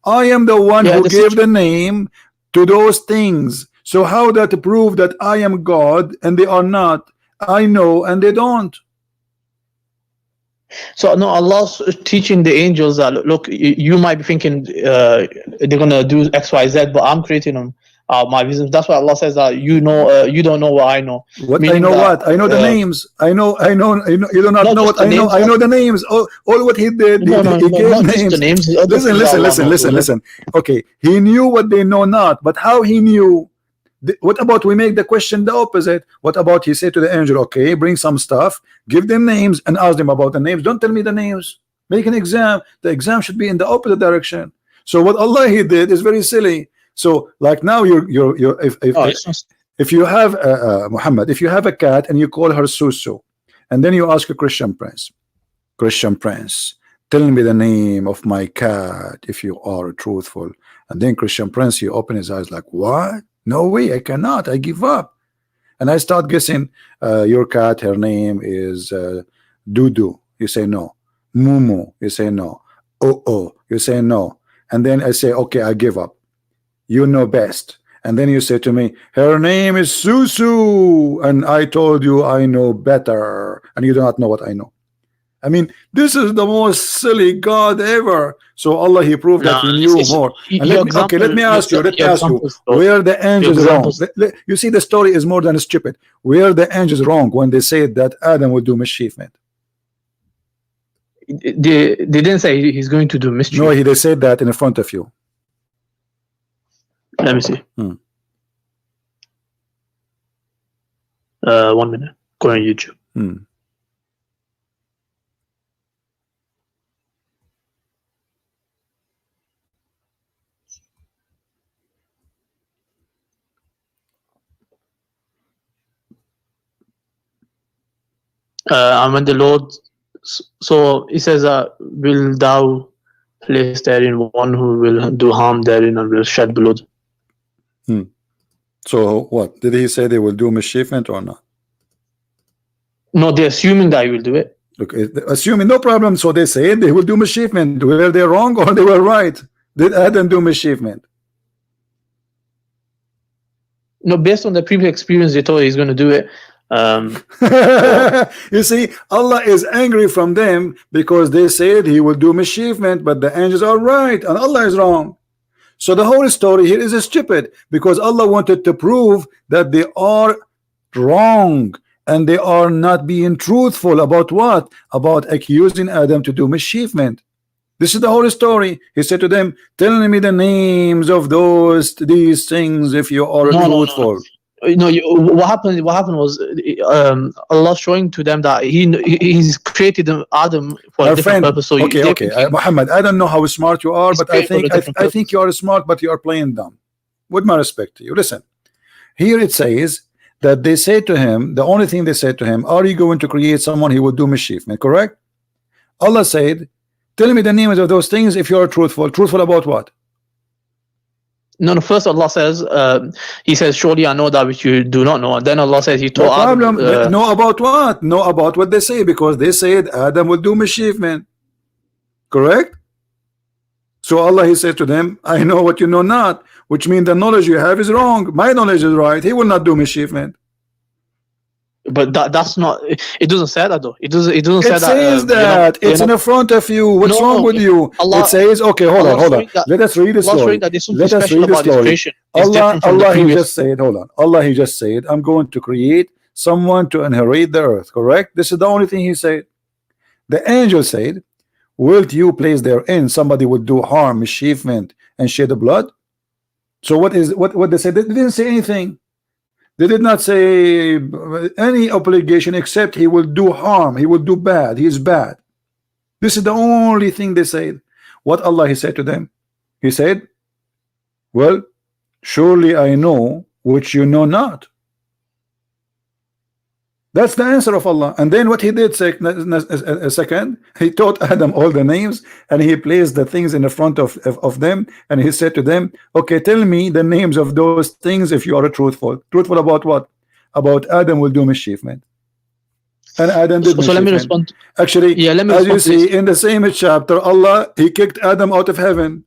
I am the one who gave the name to those things. So how that prove that I am God and they are not? I know and they don't. So no, Allah's teaching the angels that look, you might be thinking they're gonna do X, Y, Z, but I'm creating them. My visions. That's why Allah says that you don't know what I know. What I know, what I know the names. I know. You do not know what I know. I know the names. All what he did. He gave names. Listen. Okay, he knew what they know not, but how he knew? What about we make the question the opposite? What about he said to the angel, okay, bring some stuff, give them names, and ask them about the names. Don't tell me the names. Make an exam. The exam should be in the opposite direction. So what Allah he did is very silly. So like now if you have Muhammad, if you have a cat and you call her Susu, and then you ask a Christian prince, tell me the name of my cat if you are truthful. And then Christian prince, he opened his eyes like, what? No way, I cannot. I give up. And I start guessing, your cat, her name is Dudu. You say no. Mumu. You say no. Oh. You say no. And then I say, okay, I give up. You know best. And then you say to me, her name is Susu. And I told you I know better. And you do not know what I know. I mean, this is the most silly God ever. So Allah he proved that he knew more. And let me ask you, where the angels wrong? You see, the story is more than stupid. Where the angels wrong when they said that Adam would do mischievement? They didn't say he's going to do mischief. No, they said that in front of you. Let me see. 1 minute. Go on YouTube. And when the Lord, so he says, will thou place therein one who will do harm therein and will shed blood? So what? Did he say they will do mischievement or not? No, they're assuming that he will do it. Okay, assuming, no problem. So they say they will do mischievement. Were they wrong or they were right? Did Adam do mischievement? No, based on the previous experience, they thought he's going to do it. You see, Allah is angry from them because they said he will do mischievement, but the angels are right and Allah is wrong. So the whole story here is stupid because Allah wanted to prove that they are wrong and they are not being truthful about what? About accusing Adam to do mischievement. This is the whole story. He said to them, tell me the names of these things if you are truthful. What happened was Allah showing to them that he's created Adam for a different purpose. So okay, Muhammad, I don't know how smart you are, but I think you are smart, but you are playing dumb. With my respect to you, listen. Here it says that they say to him, the only thing they said to him, are you going to create someone who would do mischievement? Correct? Allah said, tell me the names of those things if you are truthful. Truthful about what? No, first Allah says, He says, surely I know that which you do not know. And then Allah says, He told Adam. Know about what? Know about what they say, because they said Adam will do mischievement. Correct? So Allah, He said to them, I know what you know not, which means the knowledge you have is wrong. My knowledge is right. He will not do mischievement. But that's not. It doesn't say that though. It doesn't. It says that it's in the front of you. What's wrong with you? Allah, it says, okay, hold on. Let us read the story. Let us read the story. Allah, He just said, hold on. Allah, He just said, I'm going to create someone to inherit the earth. Correct? This is the only thing He said. The angel said, wilt you place therein somebody would do harm, mischievement, and shed the blood? So what they said? They didn't say anything. They did not say any obligation except he will do harm, he will do bad, he is bad. This is the only thing they said. What Allah, He said to them? He said, well, surely I know which you know not. That's the answer of Allah. And then what He did second, He taught Adam all the names and He placed the things in the front of them, and He said to them, okay, tell me the names of those things if you are truthful. Truthful about what? About Adam will do mischievement. And Adam did mischievement. So let me respond. Actually, yeah, as you see in the same chapter, Allah, He kicked Adam out of heaven.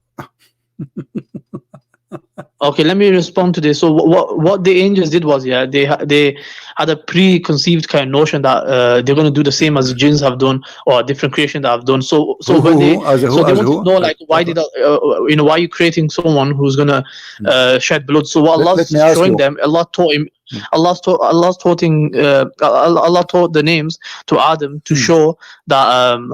Okay, let me respond to this. So what the angels did was, yeah, they had a preconceived kind of notion that they're going to do the same as the jinns have done or a different creation that have done. So when they want to know, like, why did why are you creating someone who's going to shed blood? So what Allah's showing them, Allah taught him. Allah taught the names to Adam to show that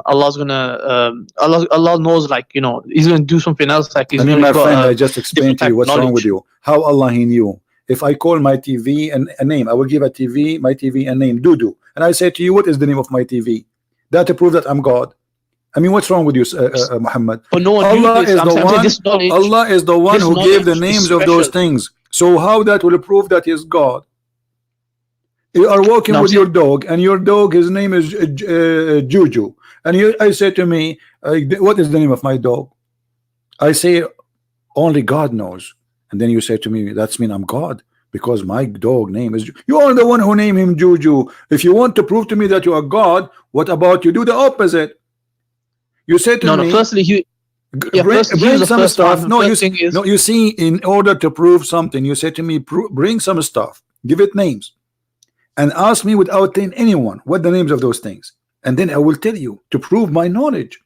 Allah's gonna Allah knows, like, He's gonna do something else. Like, He's my friend, I just explained to you what's wrong with you. How Allah, He knew. If I call my TV a name, I will give my TV a name, Dudu, and I say to you, what is the name of my TV? That to prove that I'm God. I mean, what's wrong with you, Muhammad? But no one Allah is the one who gave the names of those things. So how that will prove that He is God? You are walking with your dog, and your dog, his name is Juju, and I say to me, what is the name of my dog? I say, only God knows. And then you say to me, that's mean I'm God, because my dog name is you are the one who named him Juju. If you want to prove to me that you are God, what about you do the opposite? You say to me, firstly, bring some stuff. You see, in order to prove something, you say to me, bring some stuff, give it names, and ask me without telling anyone what the names of those things, and then I will tell you to prove my knowledge.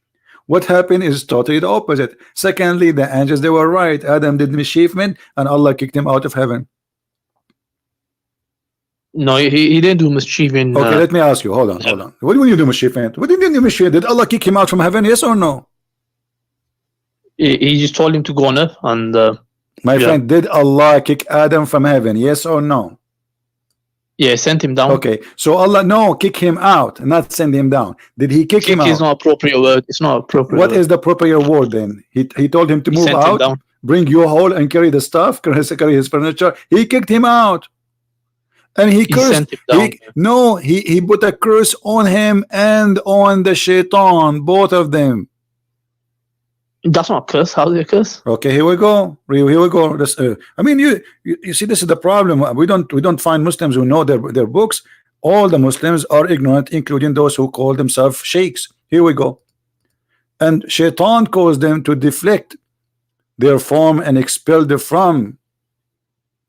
What happened is totally the opposite. Secondly, the angels, they were right. Adam did mischievement and Allah kicked him out of heaven. No, he didn't do mischievement. Okay, let me ask you. Hold on. What do you do mischievement? What did you do mischievement? Did Allah kick him out from heaven? Yes or no? He just told him to go on earth. And my friend, did Allah kick Adam from heaven? Yes or no? Yeah, sent him down. Okay, so Allah, kick him out, not send him down. Did He kick him out? It's not appropriate word. It's not appropriate. What is the appropriate word then? He told him to move out, bring your hole and carry the stuff, carry his furniture. He kicked him out, and he cursed. He put a curse on him and on the shaitan, both of them. That's not a curse. How is it a curse? Okay, here we go. I mean, you see, this is the problem. We don't find Muslims who know their books. All the Muslims are ignorant, including those who call themselves sheikhs. Here we go. And shaitan caused them to deflect their form and expelled them from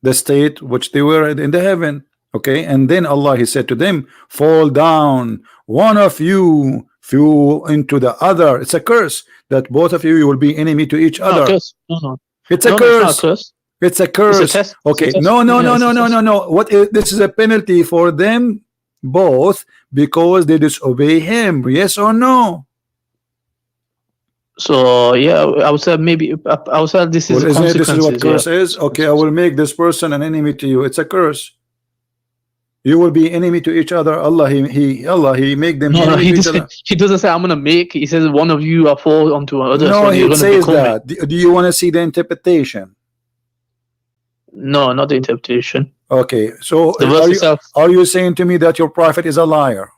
the state which they were in the heaven. Okay, and then Allah, he said to them, fall down, one of you flew into the other. It's a curse that both of you will be enemy to each No, other. curse. No. It's a No, it's not a curse. curse. It's a It's a curse. test. Okay, It's a test. no, Yeah, it's a test. no. What is this? Is a penalty for them both because they disobey him. Yes or no? So yeah, I would say maybe I would say this is Well, the isn't it? This is what consequences. curse is. Okay, I will make this person an enemy to you. It's a curse. You will be enemy to each other. Allah, he make them No, enemy he to each doesn't. other. He doesn't say I'm gonna make. He says one of you are fall onto another. No, So you're it gonna says become that. Do you want to see the interpretation? No, not the interpretation. Okay, so The verse itself. are you saying to me that your prophet is a liar?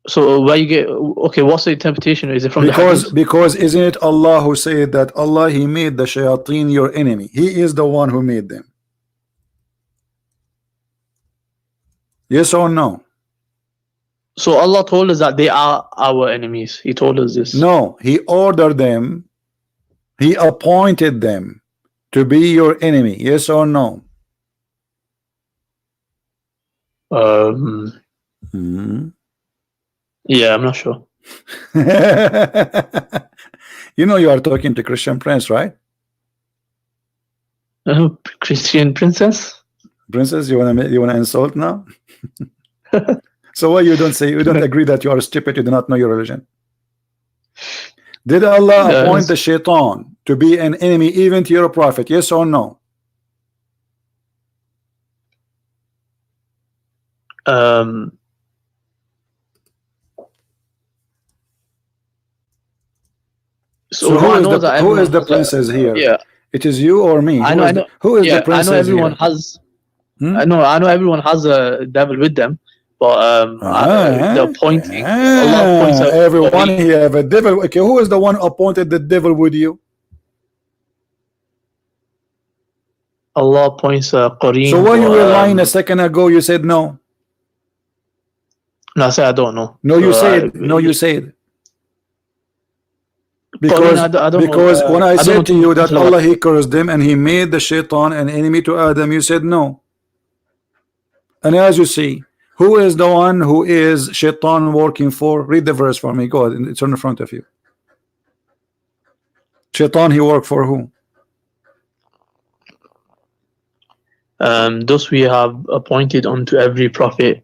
So where you get? Okay, what's the interpretation? Is it from the hadith? Because isn't it Allah who said that Allah, he made the shayateen your enemy? He is the one who made them. Yes or no? So Allah told us that they are our enemies. He told us this. No, he ordered them, he appointed them to be your enemy. Yes or no? Yeah, I'm not sure. You know you are talking to Christian Prince, right? Christian princess. Princess, you wanna insult now? So why you don't say, you don't agree that you are stupid, you do not know your religion? Did Allah appoint the shaitan to be an enemy even to your prophet? Yes or no? So who is the princess here? Yeah, it is you or me? I know. Who is yeah, the princess I know everyone here? has. I know everyone has a devil with them, but the appointing. Allah appoints everyone here have a devil. Okay, who is the one appointed the devil with you? Allah appoints Qareen. So why you were lying a second ago? You said no. No, I said I don't know. No, you said no. You said because I don't because know, when I said to you that know Allah, he cursed them and he made the shaitan an enemy to Adam, you said no. And as you see, who is the one who is shaitan working for? Read the verse for me. Go ahead. It's on the front of you. Shaitan, he worked for who? Thus we have appointed unto every prophet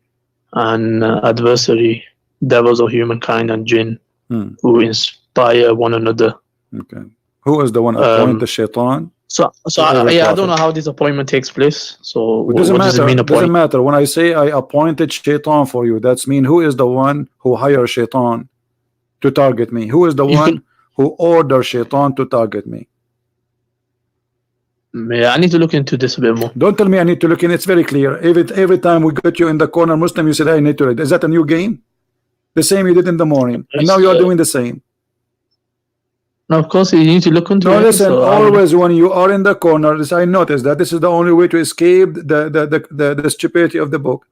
and adversary, devils of humankind and jinn, who inspire one another. Okay. Who is the one appointed the shaitan? So I don't know how this appointment takes place. So what does it mean? Doesn't matter. When I say I appointed shaitan for you, that's mean who is the one who hired shaitan to target me? Who is the one who ordered shaitan to target me? Yeah, I need to look into this a bit more. Don't tell me I need to look in. It's very clear. Every time we get you in the corner Muslim, you said I need to read. Is that a new game? The same you did in the morning, and now you are doing the same. No, of course you need to look into it. No, listen. Always when you are in the corner, I notice that this is the only way to escape the stupidity of the book.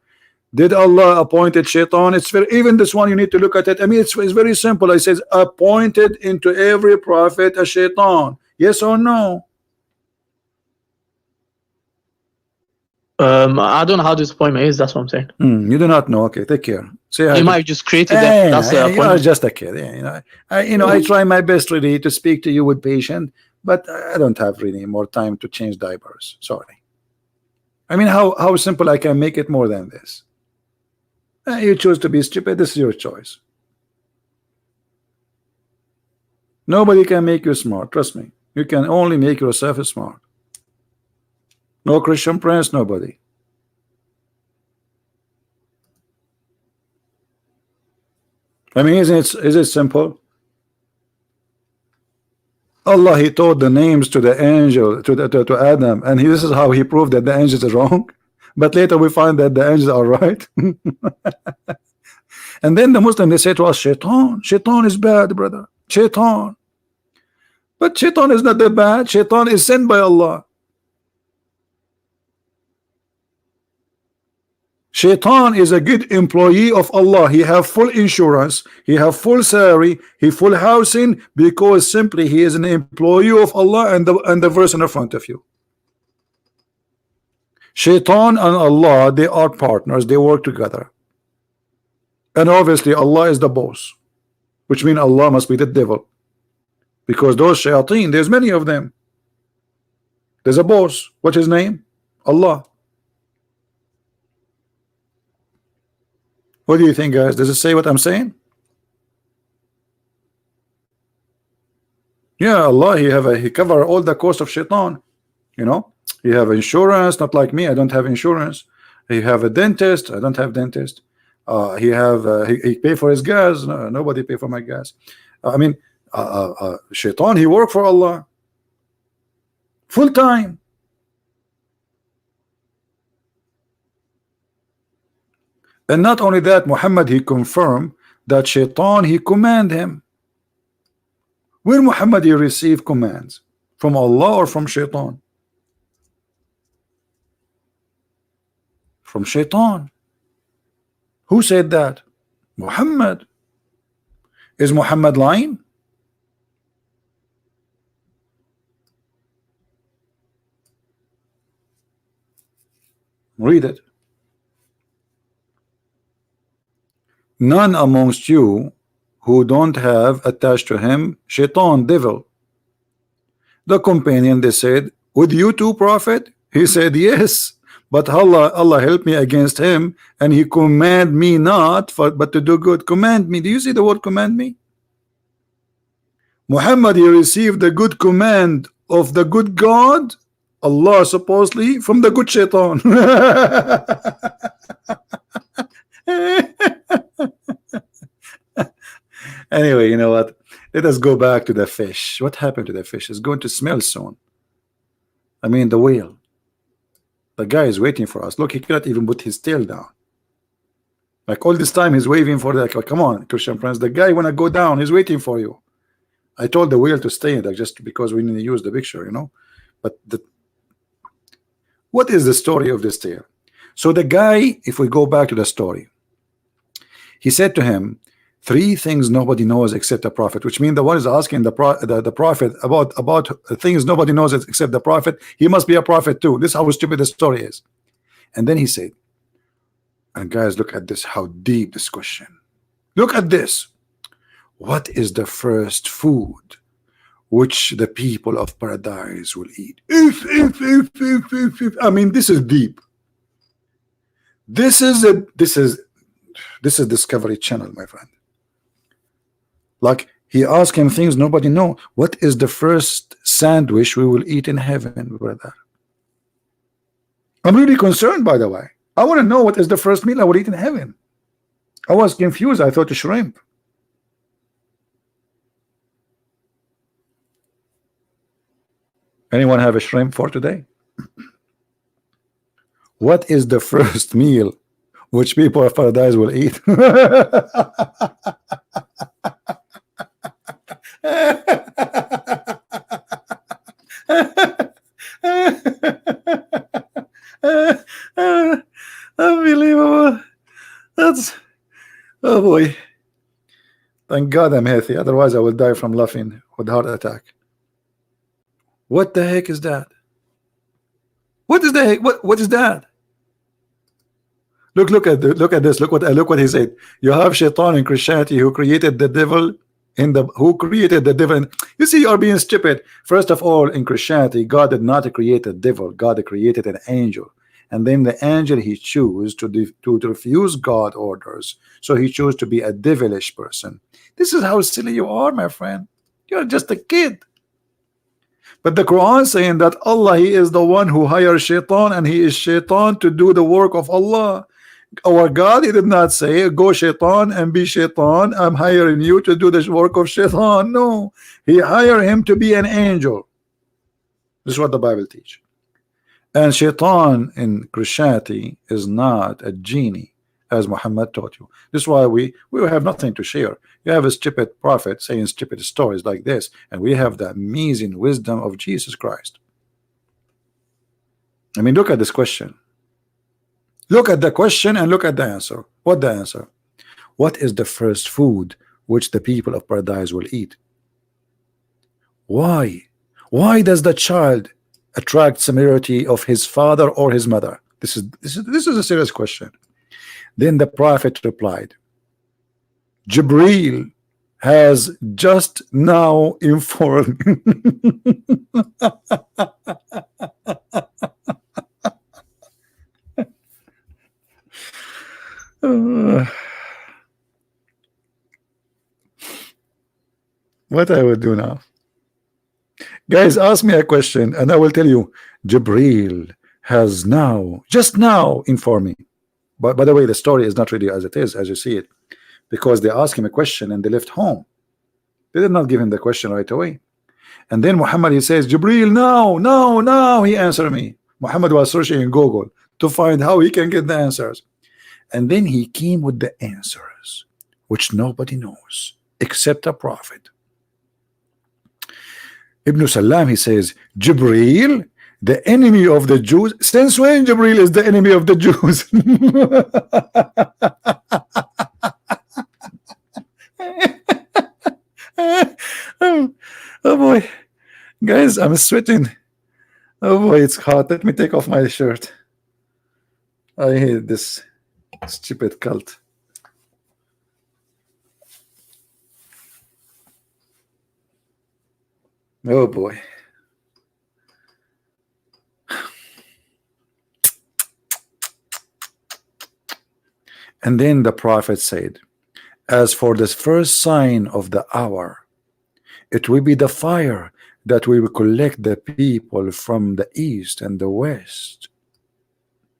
Did Allah appointed shaitan? It's very, even this one you need to look at it. I mean, it's very simple. I says appointed into every prophet a shaitan. Yes or no? I don't know how this appointment is. That's what I'm saying. You do not know. Okay, take care. Say hi. You might have just created that. That's the you are just a kid. Yeah, I try my best really to speak to you with patience, but I don't have really more time to change diapers. Sorry. I mean, how simple I can make it more than this. You choose to be stupid. This is your choice. Nobody can make you smart. Trust me. You can only make yourself smart. No Christian Prince, nobody. I mean, is it simple? Allah, he told the names to the angel, to Adam, and this is how he proved that the angels are wrong. But later we find that the angels are right. And then the Muslim, they say to us, shaitan is bad, brother. Shaitan. But shaitan is not that bad. Shaitan is sent by Allah. Shaitan is a good employee of Allah. He have full insurance, he have full salary, he full housing, because simply he is an employee of Allah, and the verse in the front of you. Shaitan and Allah, they are partners, they work together. And obviously Allah is the boss, which means Allah must be the devil, because those shayateen, there's many of them. There's a boss. What's his name? Allah. What do you think, guys? Does it say what I'm saying? Yeah, Allah, he cover all the cost of shaitan. You know, he have insurance, not like me. I don't have insurance. He have a dentist. I don't have dentist. He pay for his gas. No, nobody pay for my gas. I mean, shaitan, he work for Allah full time. And not only that, Muhammad, he confirmed that shaitan, he command him. Where Muhammad, he receive commands? From Allah or from shaitan? From shaitan. Who said that? Muhammad. Is Muhammad lying? Read it. None amongst you who don't have attached to him shaitan, devil. The companion, they said, with you too, prophet? He said, yes, but Allah help me against him, and he command me not but to do good. Command me. Do you see the word command me? Muhammad, he received the good command of the good God, Allah, supposedly, from the good shaitan. Anyway, you know what? Let us go back to the fish. What happened to the fish? It's going to smell soon. I mean, the whale. The guy is waiting for us. Look, he cannot even put his tail down. Like all this time, he's waving for the. Like, come on, Christian friends. The guy wanna go down. He's waiting for you. I told the whale to stay there just because we need to use the picture, you know. But what is the story of this tale? So the guy, if we go back to the story, he said to him, 3 things nobody knows except the prophet, which means the one is asking the prophet about things nobody knows except the prophet. He must be a prophet too. This is how stupid the story is. And then he said, and guys, look at this, how deep this question. Look at this. What is the first food which the people of paradise will eat? I mean, this is deep. This is Discovery Channel, my friend. Like, he asked him things nobody know. What is the first sandwich we will eat in heaven, brother? I'm really concerned, by the way. I want to know what is the first meal I will eat in heaven. I was confused. I thought shrimp. Anyone have a shrimp for today? What is the first meal which people of paradise will eat? Unbelievable. That's, oh boy. Thank God I'm healthy, otherwise I will die from laughing with heart attack. What the heck is that? What is the heck? What is that? Look at this. Look what he said. You have shaitan in Christianity who created the devil who created the devil. You see, you are being stupid. First of all, in Christianity, God did not create a devil. God created an angel, and then the angel he chose to refuse God orders, so he chose to be a devilish person. This is how silly you are, my friend. You're just a kid. But the Quran saying that Allah, he is the one who hires shaitan, and he is shaitan to do the work of Allah. Our God, he did not say, go shaitan and be shaitan, I'm hiring you to do the work of shaitan. No, he hired him to be an angel. This is what the Bible teaches. And shaitan in Christianity is not a genie, as Muhammad taught you. This is why we have nothing to share. You have a stupid prophet saying stupid stories like this, and we have the amazing wisdom of Jesus Christ. I mean, look at this question. Look at the question and look at the answer. What the answer? What is the first food which the people of paradise will eat? Why? Why does the child attract similarity of his father or his mother? This is a serious question. Then the prophet replied, Jibril has just now informed. What I would do now? Guys, ask me a question and I will tell you. Jibril has now, just now, informed me. But by the way, the story is not really as it is, as you see it, because they asked him a question and they left home. They did not give him the question right away. And then Muhammad, he says, Jibril, now, he answered me. Muhammad was searching in Google to find how he can get the answers. And then he came with the answers, which nobody knows except a prophet. Ibn Salam, he says, Jibril, the enemy of the Jews. Since when Jibril is the enemy of the Jews? Oh boy, guys, I'm sweating. Oh boy, it's hot. Let me take off my shirt. I hate this stupid cult. Oh boy. And then the prophet said, as for this first sign of the hour, it will be the fire that we will collect the people from the east and the west.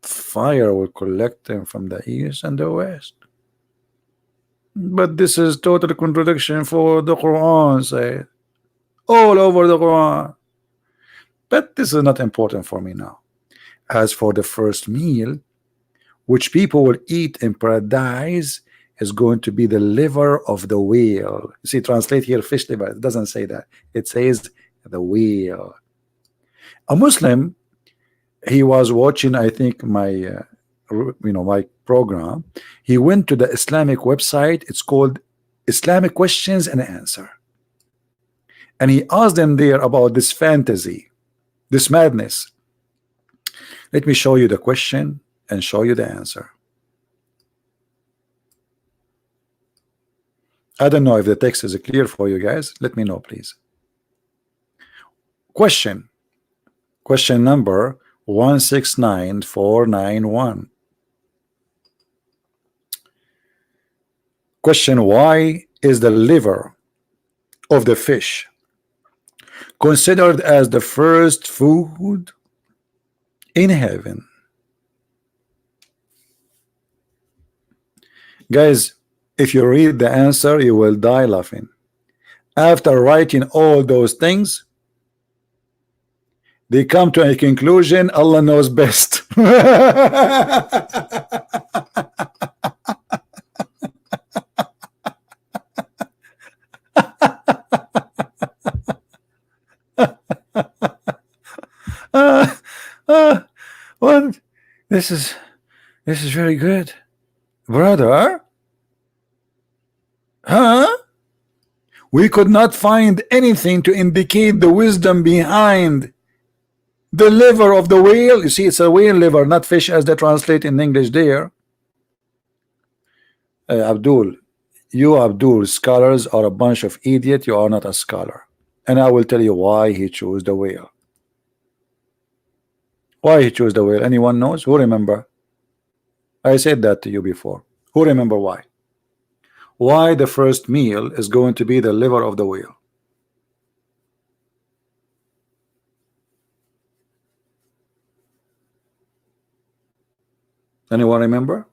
Fire will collect them from the east and the west. But this is total contradiction for the Quran say all over the Quran. But this is not important for me now. As for the first meal which people will eat in paradise is going to be the liver of the whale. You see, translate here fish liver. It doesn't say that. It says the whale. A Muslim, he was watching, I think, my my program. He went to the Islamic website. It's called Islamic Questions and Answer, and he asked them there about this fantasy, this madness. Let me show you the question and show you the answer. I don't know if the text is clear for you guys. Let me know, please. Question number 169491. Question: why is the liver of the fish considered as the first food in heaven? Guys, if you read the answer, you will die laughing. After writing all those things, they come to a conclusion: Allah knows best. What? This is very good, brother. Huh? We could not find anything to indicate the wisdom behind the liver of the whale. You see, it's a whale liver, not fish as they translate in English there. Abdul, scholars are a bunch of idiots. You are not a scholar. And I will tell you why he chose the whale. Why he chose the whale? Anyone knows? Who remember? I said that to you before. Who remember why? Why the first meal is going to be the liver of the whale? Anyone remember?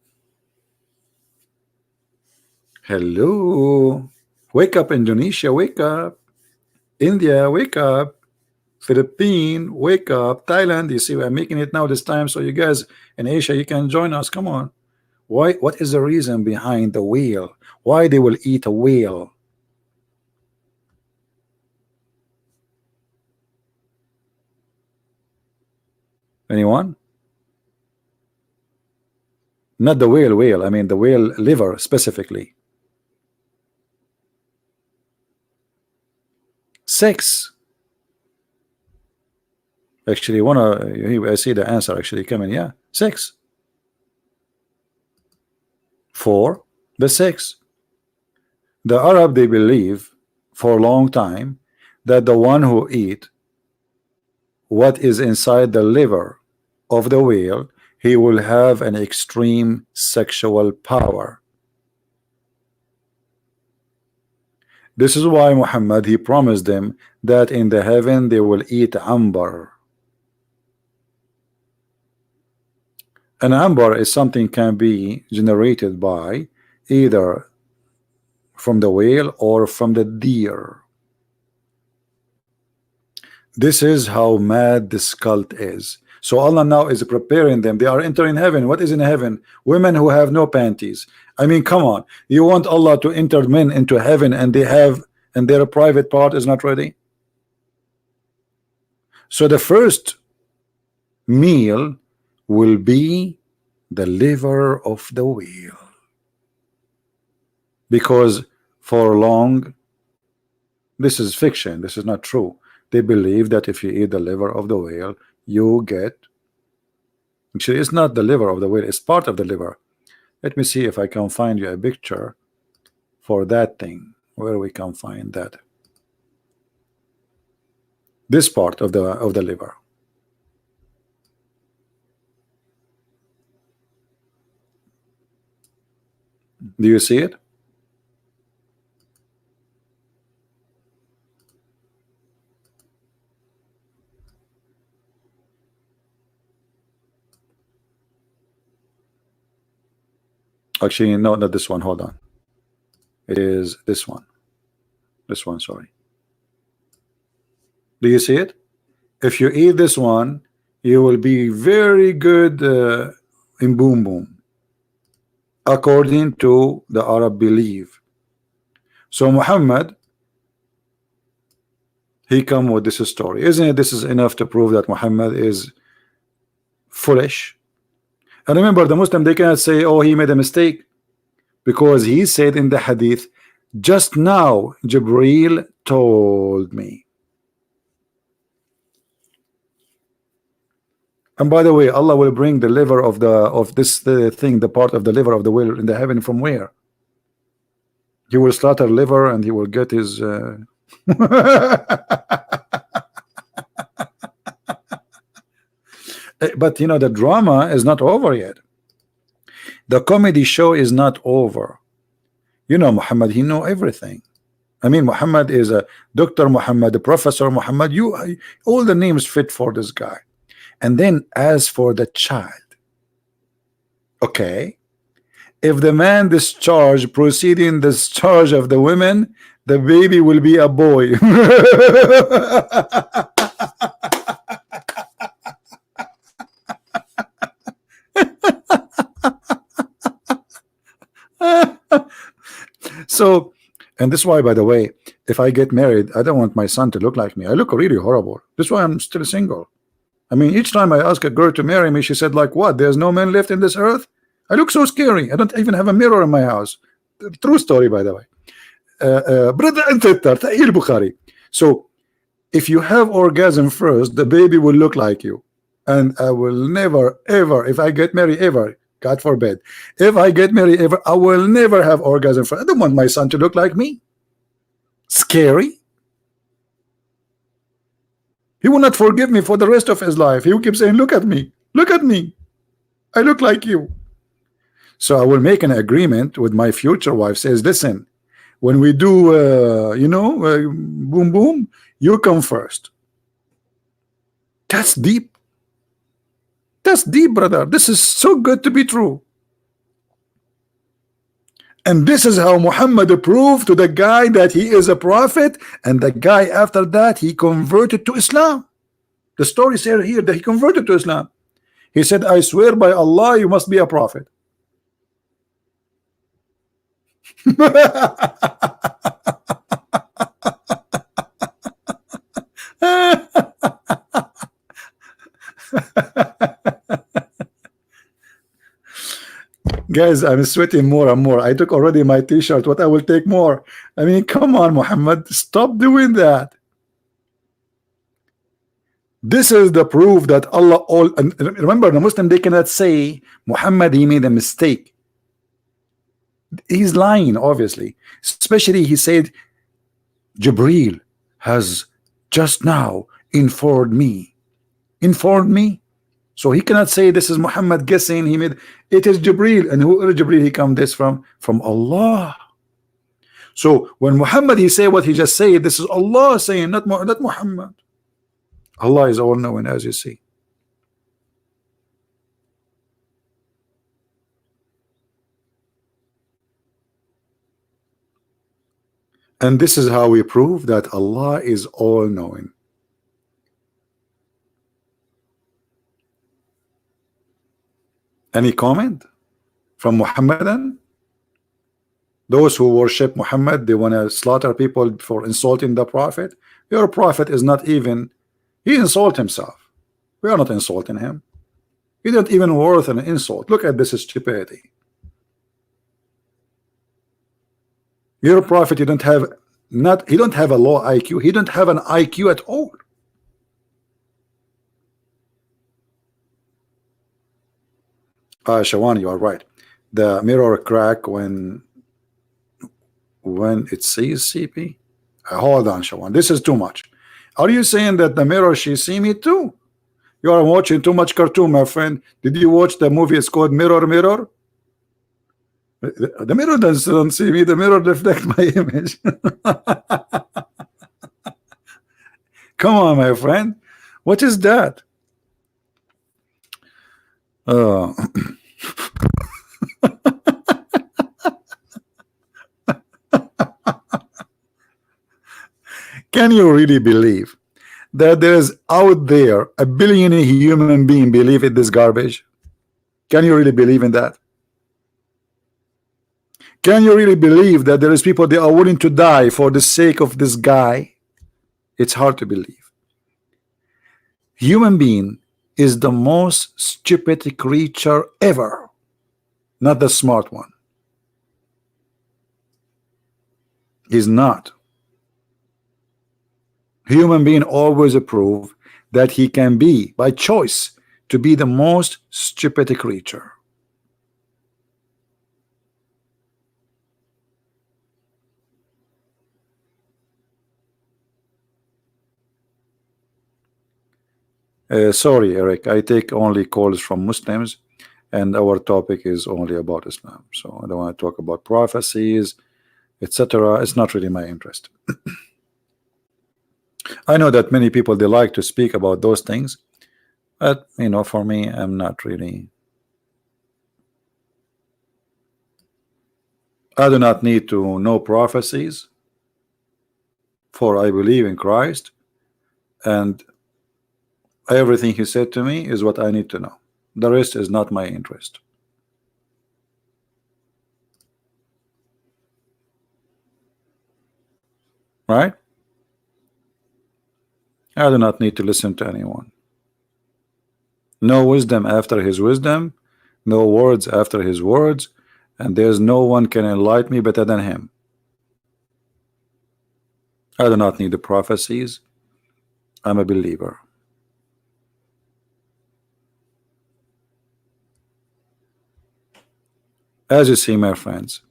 Hello. Wake up, Indonesia, wake up. India, wake up. Philippines, wake up. Thailand, you see, we're making it now this time, so you guys in Asia, you can join us. Come on. Why? What is the reason behind the whale? Why they will eat a whale? Anyone? not the whale, I mean the whale liver specifically. 6. Actually, I see the answer actually coming. Yeah, 6. 4. The 6. The Arab, they believe for a long time that the one who eat what is inside the liver of the whale, he will have an extreme sexual power. This is why Muhammad, he promised them that in the heaven they will eat ambar. An ambar is something can be generated by either from the whale or from the deer. This is how mad this cult is. So Allah now is preparing them. They are entering heaven. What is in heaven? Women who have no panties. I mean, come on. You want Allah to enter men into heaven and they have, and their private part is not ready? So the first meal will be the liver of the whale. Because for long, this is fiction. This is not true. They believe that if you eat the liver of the whale, you get, actually it's not the liver of the whale, it's part of the liver. Let me see if I can find you a picture for that thing, where we can find that. This part of the liver. Do you see it? Actually, no, not this one. Hold on. It is this one. This one, sorry. Do you see it? If you eat this one, you will be very good in boom boom, according to the Arab belief. So Muhammad, he come with this story. Isn't it? This is enough to prove that Muhammad is foolish. And remember, the Muslim, they cannot say, oh, he made a mistake, because he said in the hadith, just now Jibreel told me. And by the way, Allah will bring the liver of this thing, the part of the liver of the whale in the heaven from where? He will slaughter liver and he will get his but you know, the drama is not over yet. The comedy show is not over. You know, Muhammad, he know everything. I mean, Muhammad is a Dr. Muhammad, a Professor Muhammad. All the names fit for this guy. And then as for the child, okay, if the man discharge proceeding discharge of the women, the baby will be a boy. So, and this is why, by the way, if I get married, I don't want my son to look like me. I look really horrible. This is why I'm still single. I mean, each time I ask a girl to marry me, she said, like, what? There's no men left in this earth? I look so scary. I don't even have a mirror in my house. True story, by the way. So, if you have orgasm first, the baby will look like you. And I will never, ever, if I get married, ever, God forbid, if I get married ever, I will never have orgasm first. I don't want my son to look like me. Scary. He will not forgive me for the rest of his life. He will keep saying, look at me. Look at me. I look like you. So I will make an agreement with my future wife. Says, listen, when we do, boom, boom, you come first. That's deep. That's deep, brother. This is so good to be true. And this is how Muhammad proved to the guy that he is a prophet, and the guy after that, he converted to Islam. The story said here that he converted to Islam. He said, I swear by Allah, you must be a prophet. Guys, I'm sweating more and more. I took already my t-shirt. What I will take more? I mean, come on, Muhammad, stop doing that. This is the proof that Allah all, and remember, the Muslim, they cannot say Muhammad, he made a mistake. He's lying, obviously. Especially he said Jibreel has just now informed me. Informed me. So he cannot say this is Muhammad guessing. He made it is Jibreel, and who is Jibreel? He come this from Allah. So when Muhammad he say what he just said, this is Allah saying, not Muhammad. Allah is all knowing, as you see. And this is how we prove that Allah is all knowing. Any comment from Muhammadan? Those who worship Muhammad, they want to slaughter people for insulting the Prophet. Your Prophet is not even, he insult himself. We are not insulting him. He don't even worth an insult. Look at this stupidity. Your Prophet, he don't have a low IQ. He don't have an IQ at all. Shawan, you are right. The mirror crack when it sees CP. Hold on, Shawan. This is too much. Are you saying that the mirror she see me too? You are watching too much cartoon, my friend. Did you watch the movie? It's called Mirror Mirror. The mirror doesn't see me. The mirror reflects my image. Come on, my friend. What is that? Can you really believe that there is out there a billion human being believe in this garbage? Can you really believe in that? Can you really believe that there is people they are willing to die for the sake of this guy? It's hard to believe. Human being is the most stupid creature ever, not the smart one. He's not. Human being always prove that he can be, by choice, to be the most stupid creature. Sorry, Eric, I take only calls from Muslims, and our topic is only about Islam. So I don't want to talk about prophecies, etc. It's not really my interest. I know that many people, they like to speak about those things, but you know, for me, I'm not really. I do not need to know prophecies, for I believe in Christ, and everything he said to me is what I need to know. The rest is not my interest. Right? I do not need to listen to anyone. No wisdom after his wisdom, no words after his words, and there's no one can enlighten me better than him. I do not need the prophecies. I'm a believer. As you see, my friends,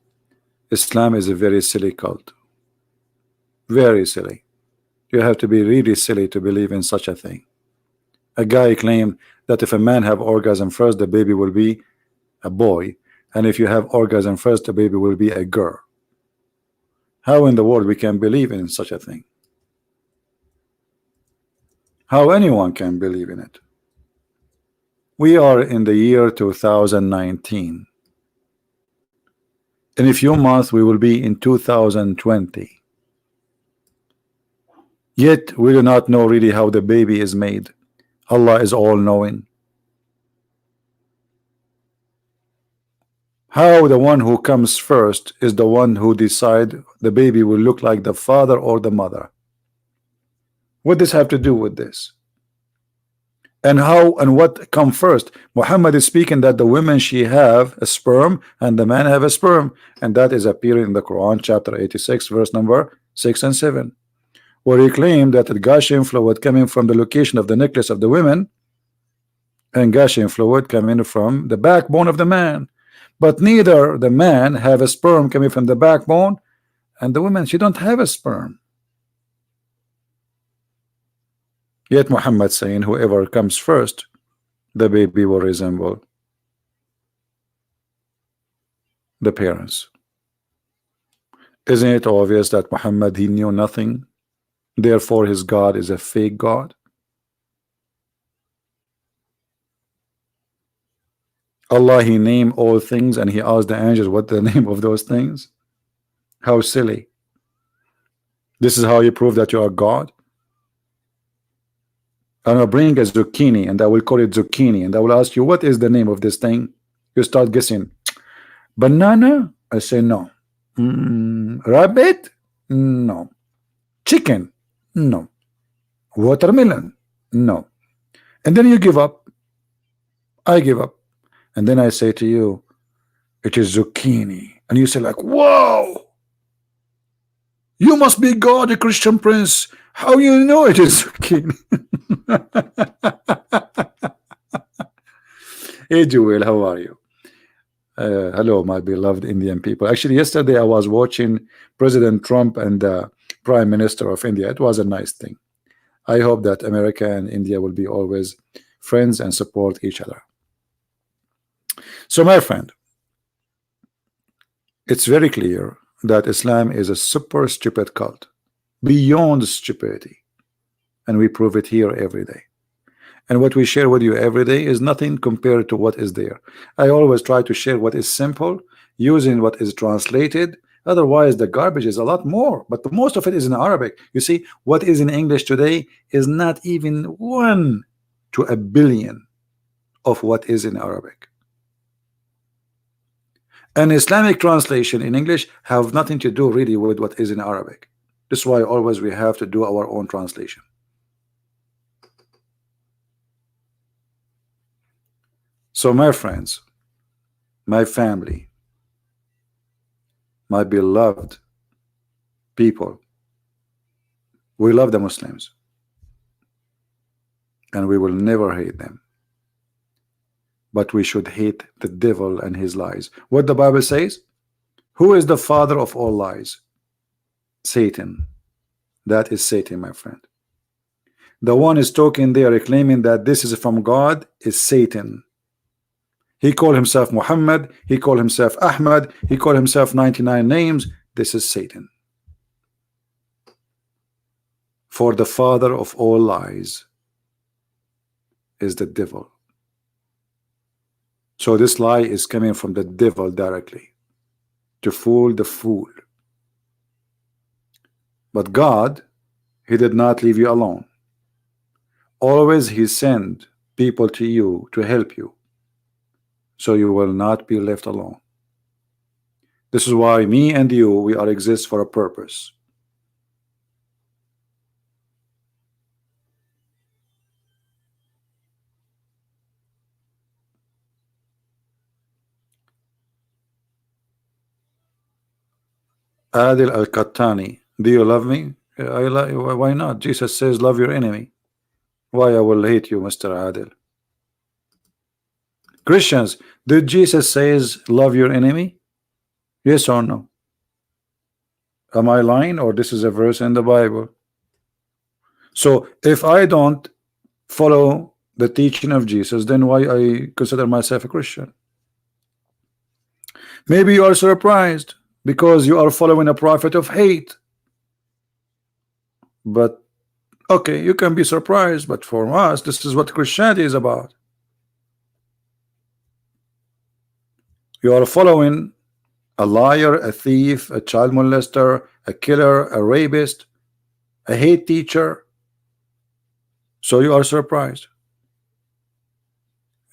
Islam is a very silly cult. Very silly. You have to be really silly to believe in such a thing. A guy claimed that if a man have orgasm first, the baby will be a boy, and if you have orgasm first, the baby will be a girl. How in the world we can believe in such a thing? How anyone can believe in it? We are in the year 2019. In a few months we will be in 2020. Yet we do not know really how the baby is made. Allah is all knowing. How the one who comes first is the one who decide the baby will look like the father or the mother? What does have to do with this? And how and what come first? Muhammad is speaking that the women she have a sperm and the man have a sperm, and that is appearing in the Quran, chapter 86, verse number 6 and 7, where he claimed that the gushing fluid coming from the location of the necklace of the women and gushing fluid coming from the backbone of the man. But neither the man have a sperm coming from the backbone, and the woman, she don't have a sperm. Yet Muhammad saying whoever comes first, the baby will resemble the parents. Isn't it obvious that Muhammad, he knew nothing, therefore his God is a fake God? Allah, he named all things and he asked the angels what the name of those things. How silly. This is how you prove that you are God. I'm gonna bring a zucchini and I will call it zucchini, and I will ask you what is the name of this thing. You start guessing. Banana? I say no. Rabbit? No. Chicken? No. Watermelon? No. And then you give up. I give up. And then I say to you, it is zucchini. And you say like, whoa, you must be God, a Christian prince. How you know it is zucchini? Hey Joel, how are you? Hello, my beloved Indian people. Actually, yesterday I was watching President Trump and the Prime Minister of India. It was a nice thing. I hope that America and India will be always friends and support each other. So, my friend, it's very clear that Islam is a super stupid cult, beyond stupidity, and we prove it here every day. And what we share with you every day is nothing compared to what is there. I always try to share what is simple, using what is translated. Otherwise, the garbage is a lot more, but most of it is in Arabic. You see, what is in English today is not even 1 to a billion of what is in Arabic. An Islamic translation in English have nothing to do really with what is in Arabic. That's why always we have to do our own translation. So my friends, my family, my beloved people, we love the Muslims and we will never hate them, but we should hate the devil and his lies. What the Bible says, who is the father of all lies? Satan. That is Satan, my friend. The one is talking there claiming that this is from God is Satan. He called himself Muhammad, he called himself Ahmad, he called himself 99 names. This is Satan. For the father of all lies is the devil. So this lie is coming from the devil directly to fool the fool. But God, he did not leave you alone. Always he sent people to you to help you, so you will not be left alone. This is why me and you, we are exist for a purpose. Adil Al-Qattani, do you love me? Why not? Jesus says love your enemy. Why I will hate you, Mr. Adil? Christians, did Jesus says love your enemy? Yes or no? Am I lying, or this is a verse in the Bible? So if I don't follow the teaching of Jesus, then why I consider myself a Christian? Maybe you are surprised because you are following a prophet of hate. But okay, you can be surprised, but for us, this is what Christianity is about. You are following a liar, a thief, a child molester, a killer, a rapist, a hate teacher. So you are surprised.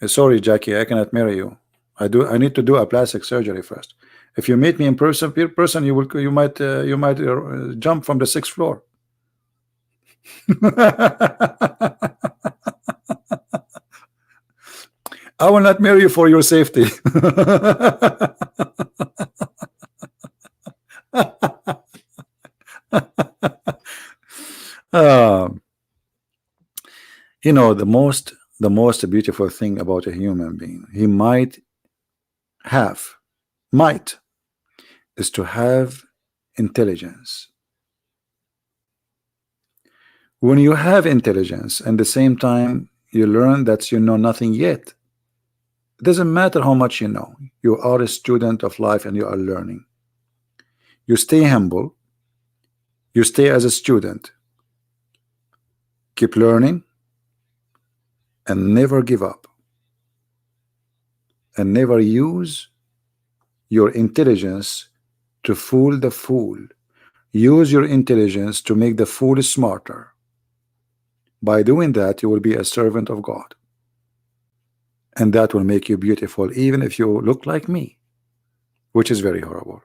Sorry, Jackie, I cannot marry you. I need to do a plastic surgery first. If you meet me in person, you might jump from the 6th floor. I will not marry you for your safety. Um, you know, the most beautiful thing about a human being, he have might is to have intelligence. When you have intelligence and the same time you learn that you know nothing yet, it doesn't matter how much you know. You are a student of life and you are learning. You stay humble. You stay as a student. Keep learning and never give up. And never use your intelligence to fool the fool. Use your intelligence to make the fool smarter. By doing that, you will be a servant of God. And that will make you beautiful, even if you look like me, which is very horrible.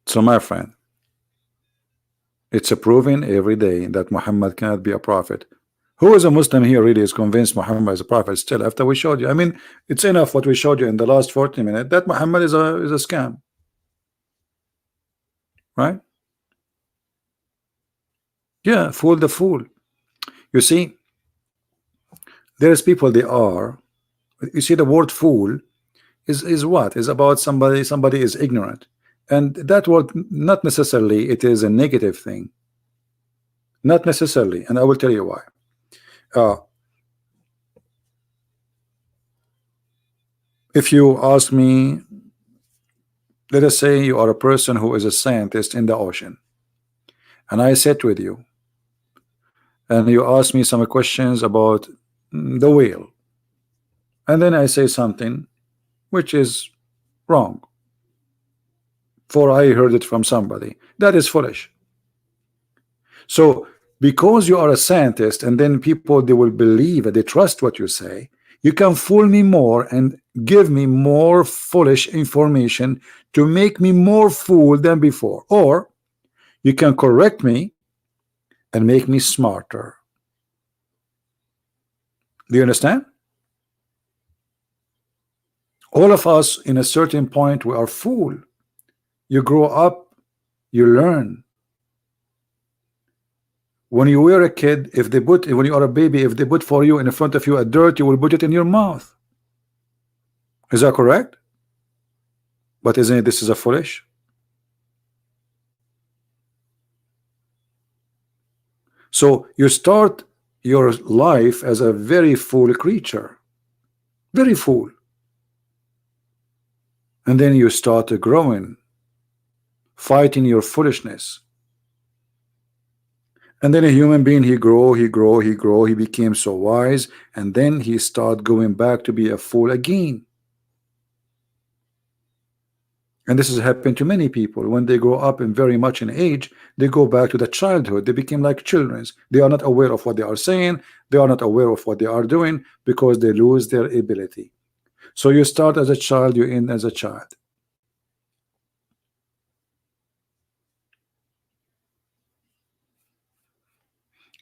So my friend, it's a proven every day that Muhammad cannot be a prophet. Who is a Muslim here really is convinced Muhammad is a prophet still after we showed you? I mean, it's enough what we showed you in the last 40 minutes that Muhammad is a scam. Right? Yeah, fool the fool. You see, there's people they are. You see, the word fool is what? Is about somebody is ignorant. And that word, not necessarily it is a negative thing. Not necessarily, and I will tell you why. If you ask me, let us say you are a person who is a scientist in the ocean, and I sit with you, and you ask me some questions about the whale, and then I say something which is wrong, for I heard it from somebody. That is foolish. So because you are a scientist, and then people, they will believe and they trust what you say, you can fool me more and give me more foolish information to make me more fool than before, or you can correct me and make me smarter. Do you understand? All of us in a certain point we are fool. You grow up, you learn. When you were a kid, when you are a baby, if they put for you in front of you a dirt, you will put it in your mouth. Is that correct? But isn't it, this is a foolish? So you start your life as a very fool creature, very fool, and then you start growing, fighting your foolishness. And then a human being, he grow, he became so wise, and then he start going back to be a fool again. And this has happened to many people. When they grow up and very much in age, they go back to the childhood. They become like children. They are not aware of what they are saying. They are not aware of what they are doing because they lose their ability. So you start as a child, you end as a child.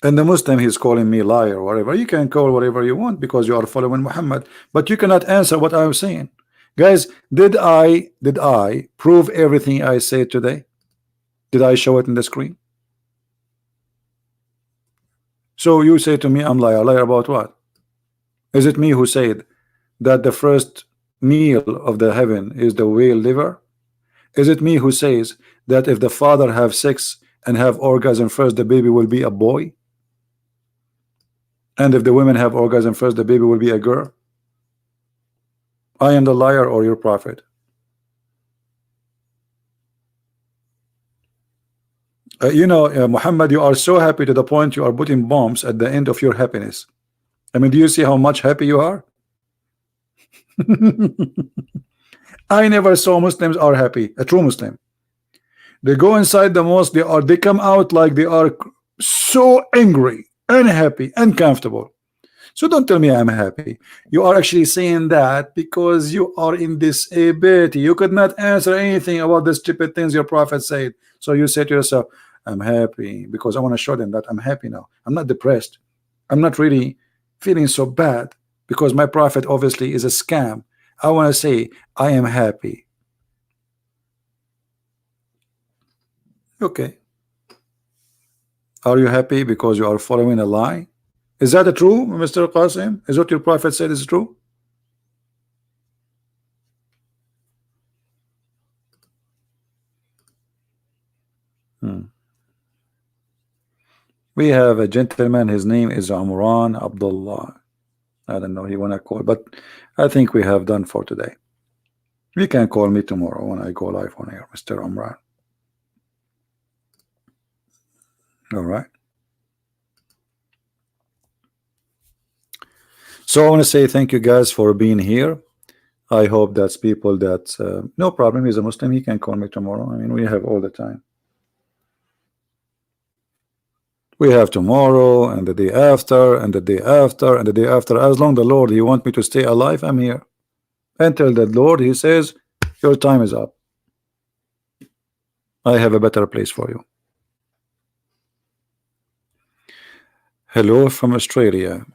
And the Muslim, he's calling me liar or whatever. You can call whatever you want because you are following Muhammad, but you cannot answer what I'm saying. Guys, did I prove everything I said today? Did I show it in the screen? So you say to me, I'm liar. Liar about what? Is it me who said that the first meal of the heaven is the whale liver? Is it me who says that if the father have sex and have orgasm first, the baby will be a boy? And if the women have orgasm first, the baby will be a girl? I am the liar or your prophet? Muhammad, you are so happy to the point you are putting bombs at the end of your happiness. I mean, do you see how much happy you are? I never saw Muslims are happy. A true Muslim, they go inside the mosque, they come out like they are so angry, unhappy, uncomfortable. So don't tell me I'm happy. You are actually saying that because you are in disability. You could not answer anything about the stupid things your prophet said. So you say to yourself, I'm happy, because I want to show them that I'm happy now. I'm not depressed. I'm not really feeling so bad because my prophet obviously is a scam. I want to say I am happy. Okay. Are you happy because you are following a lie? Is that true, Mr. Qasim? Is what your prophet said is true? We have a gentleman, his name is Umran Abdullah. I don't know he wanna call, but I think we have done for today. You can call me tomorrow when I go live on air, Mr. Umran. All right. So I want to say thank you guys for being here. I hope that's people that no problem. He's a Muslim. He can call me tomorrow. I mean, we have all the time. We have tomorrow and the day after and the day after and the day after. As long the Lord He want me to stay alive, I'm here. Until the Lord He says your time is up, I have a better place for you. Hello from Australia.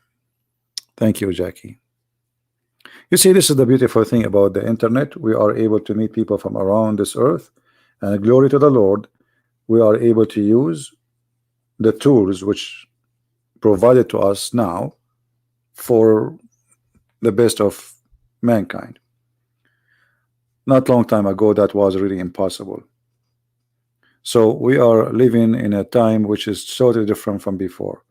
Thank you, Jackie. You see, this is the beautiful thing about the internet. We are able to meet people from around this earth, and glory to the Lord, we are able to use the tools which provided to us now for the best of mankind. Not long time ago, that was really impossible. So we are living in a time which is totally different from before.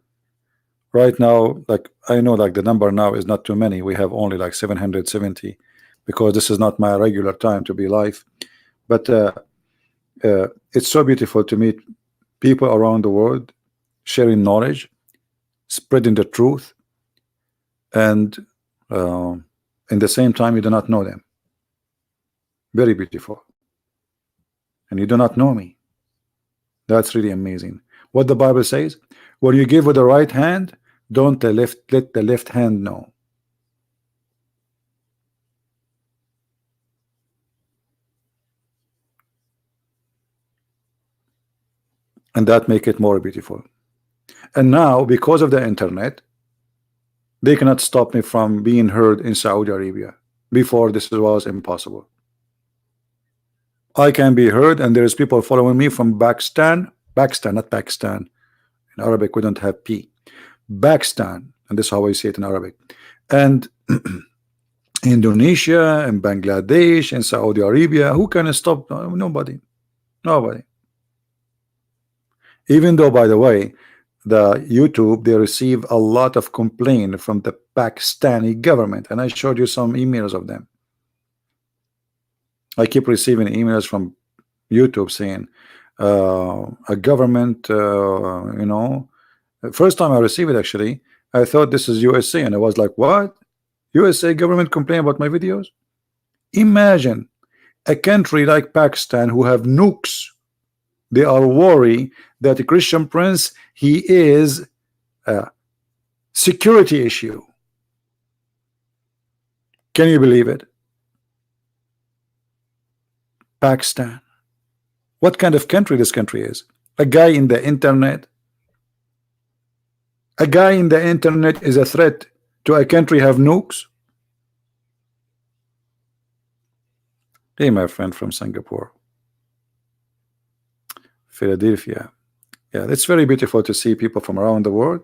Right now, like I know, like the number now is not too many. We have only like 770 because this is not my regular time to be live. But it's so beautiful to meet people around the world, sharing knowledge, spreading the truth, and in the same time you do not know them. Very beautiful. And you do not know me. That's really amazing. What the Bible says, when you give with the right hand, don't let the left hand know. And that make it more beautiful. And now, because of the internet, they cannot stop me from being heard in Saudi Arabia. Before, this was impossible. I can be heard, and there is people following me from Pakistan, not Pakistan. In Arabic, we don't have P. Pakistan, and this is how I say it in Arabic. And Indonesia and Bangladesh and Saudi Arabia. Who can stop? Nobody. Nobody. Even though, by the way, the YouTube, they receive a lot of complaint from the Pakistani government, and I showed you some emails of them. I keep receiving emails from YouTube saying a government, you know, first time I received it, actually I thought this is USA, and I was like, what? USA government complain about my videos? Imagine a country like Pakistan who have nukes. They are worried that the Christian prince, he is a security issue. Can you believe it? Pakistan. What kind of country this country is? A guy in the internet. A guy in the internet is a threat to a country have nukes. Hey, my friend from Singapore. Philadelphia. Yeah, it's very beautiful to see people from around the world,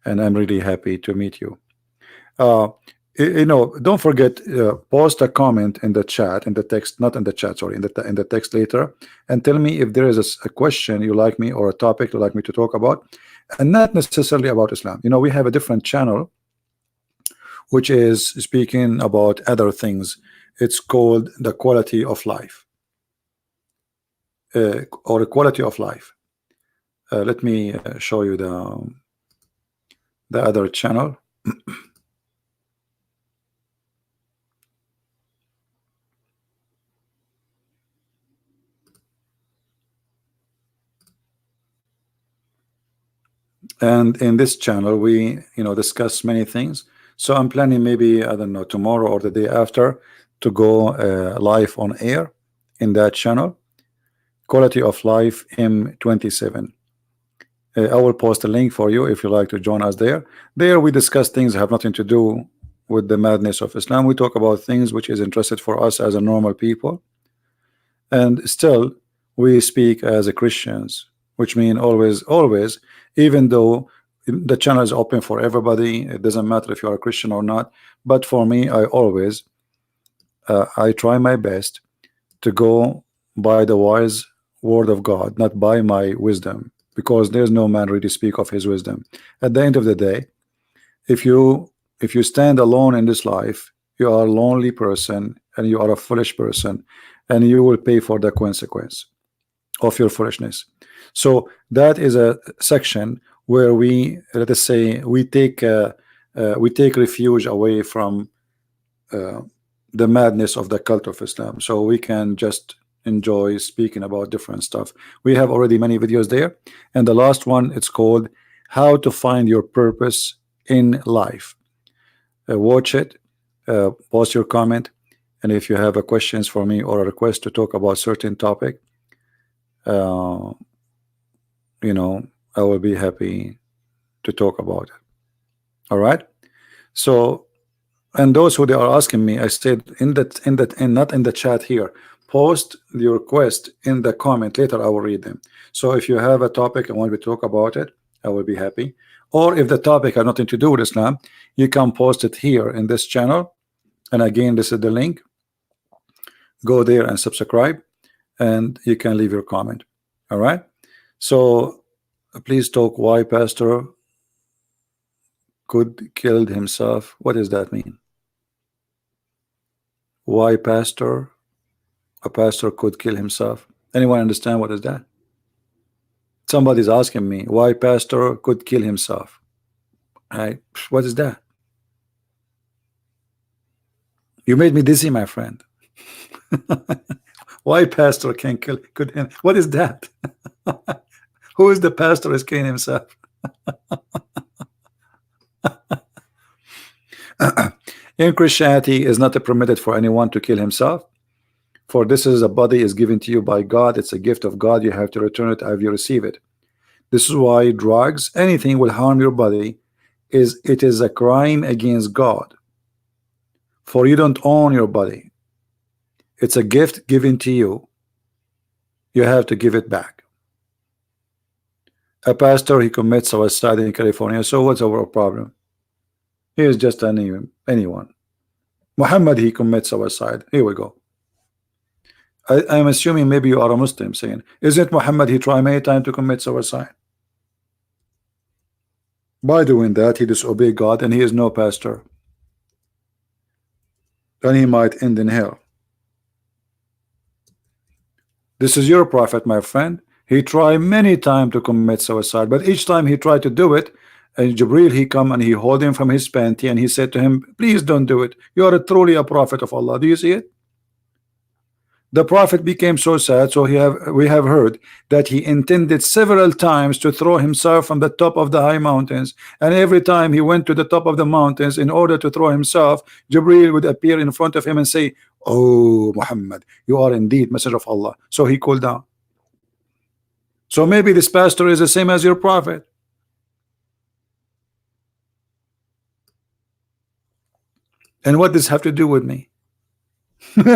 and I'm really happy to meet you. You know, don't forget, post a comment in the chat, in the text, not in the chat, sorry, in the text later, and tell me if there is a question you like me, or a topic you like me to talk about, and not necessarily about Islam. You know, we have a different channel which is speaking about other things. It's called the quality of life, or the quality of life. Let me show you the other channel. And in this channel we, you know, discuss many things. So I'm planning, maybe I don't know, tomorrow or the day after, to go live on air in that channel, Quality of Life M27. I will post a link for you if you like to join us there. There we discuss things that have nothing to do with the madness of Islam. We talk about things which is interested for us as a normal people, and still we speak as a Christians, which mean always, even though the channel is open for everybody, it doesn't matter if you are a Christian or not. But for me, I always I try my best to go by the wise word of God, not by my wisdom, because there's no man really speak of his wisdom. At the end of the day, if you stand alone in this life, you are a lonely person and you are a foolish person, and you will pay for the consequence of your foolishness. So that is a section where we, let us say, we take refuge away from the madness of the cult of Islam, so we can just enjoy speaking about different stuff. We have already many videos there, and the last one, it's called how to find your purpose in life. Watch it, post your comment, and if you have a questions for me or a request to talk about certain topic, you know, I will be happy to talk about it. All right. So, and those who they are asking me, I said and not in the chat here, post your request in the comment. Later I will read them. So if you have a topic and want me to talk about it, I will be happy. Or if the topic has nothing to do with Islam, you can post it here in this channel. And again, this is the link. Go there and subscribe, and you can leave your comment. All right. So please talk why pastor could killed himself. What does that mean? Why a pastor could kill himself? Anyone understand what is that? Somebody's asking me why pastor could kill himself. What is that? You made me dizzy, my friend. Why pastor can kill could him? What is that? Who is the pastor is killing himself? In Christianity, is not permitted for anyone to kill himself, for this is a body is given to you by God. It's a gift of God. You have to return it as you receive it. This is why drugs, anything will harm your body, it is a crime against God, for you don't own your body. It's a gift given to you. You have to give it back. A pastor, he commits suicide in California, so what's our problem? He is just anyone. Muhammad, he commits suicide. Here we go. I'm assuming maybe you are a Muslim saying, isn't Muhammad, he tried many times to commit suicide? By doing that, he disobeyed God, and he is no pastor. And he might end in hell. This is your prophet, my friend. He tried many times to commit suicide, but each time he tried to do it, and Jibril, he come and he hold him from his panty, and he said to him, please don't do it. You are truly a prophet of Allah. Do you see it? The prophet became so sad, so we have heard that he intended several times to throw himself from the top of the high mountains, and every time he went to the top of the mountains in order to throw himself, Jibril would appear in front of him and say, oh Muhammad, you are indeed messenger of Allah. So he cooled down. So maybe this pastor is the same as your prophet. And what does this have to do with me? And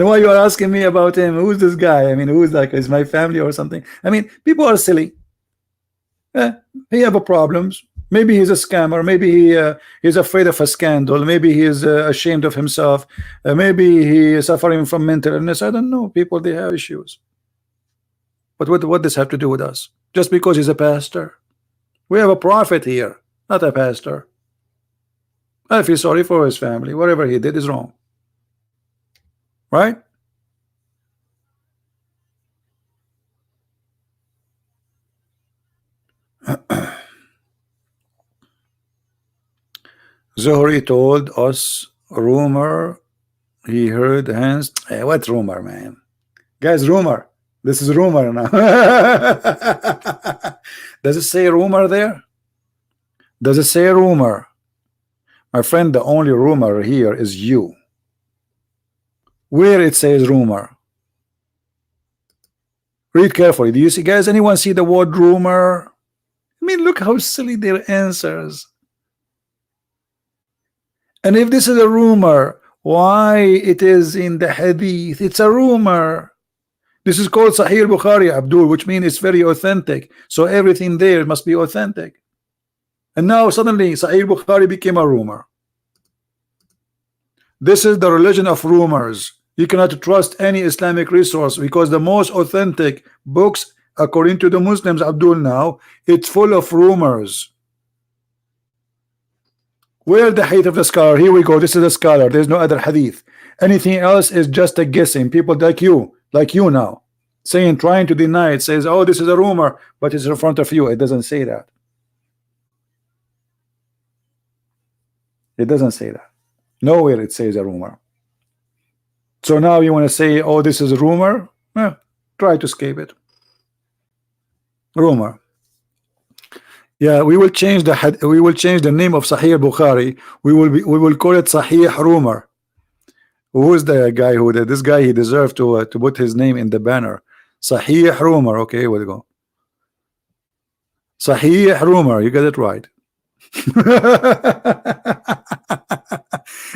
why you are asking me about him? Who's this guy? I mean, who's like, is my family or something? I mean, people are silly. He have a problems. Maybe he's a scammer. Maybe he's afraid of a scandal. Maybe he is ashamed of himself. Maybe he is suffering from mental illness. I don't know. People, they have issues. But what does have to do with us? Just because he's a pastor? We have a prophet here, not a pastor. I feel sorry for his family. Whatever he did is wrong. Right? Zohri told us rumor he heard hands. Hey, what rumor, man? Guys, rumor. This is rumor now. Does it say rumor there? Does it say rumor? My friend, the only rumor here is you. Where it says rumor? Read carefully. Do you see, guys, anyone see the word rumor? I mean, look how silly their answers. And if this is a rumor, why it is in the hadith? It's a rumor. This is called Sahih Bukhari, Abdul, which means it's very authentic. So everything there must be authentic. And now suddenly Sahih Bukhari became a rumor. This is the religion of rumors. You cannot trust any Islamic resource because the most authentic books, according to the Muslims, Abdul, now, it's full of rumors. Where the height of the scholar? Here we go. This is a scholar. There's no other hadith. Anything else is just a guessing. People like you now, saying, trying to deny it, says, oh, this is a rumor, but it's in front of you. It doesn't say that. It doesn't say that. Nowhere it says a rumor. So now you want to say, oh, this is a rumor? Try to escape it. Rumor. Yeah, we will change the name of Sahih Bukhari. We will call it Sahih Rumor. Who is the guy who did this? Guy, he deserved to put his name in the banner. Sahih Rumor. Okay, we'll go. Sahih Rumor. You get it right.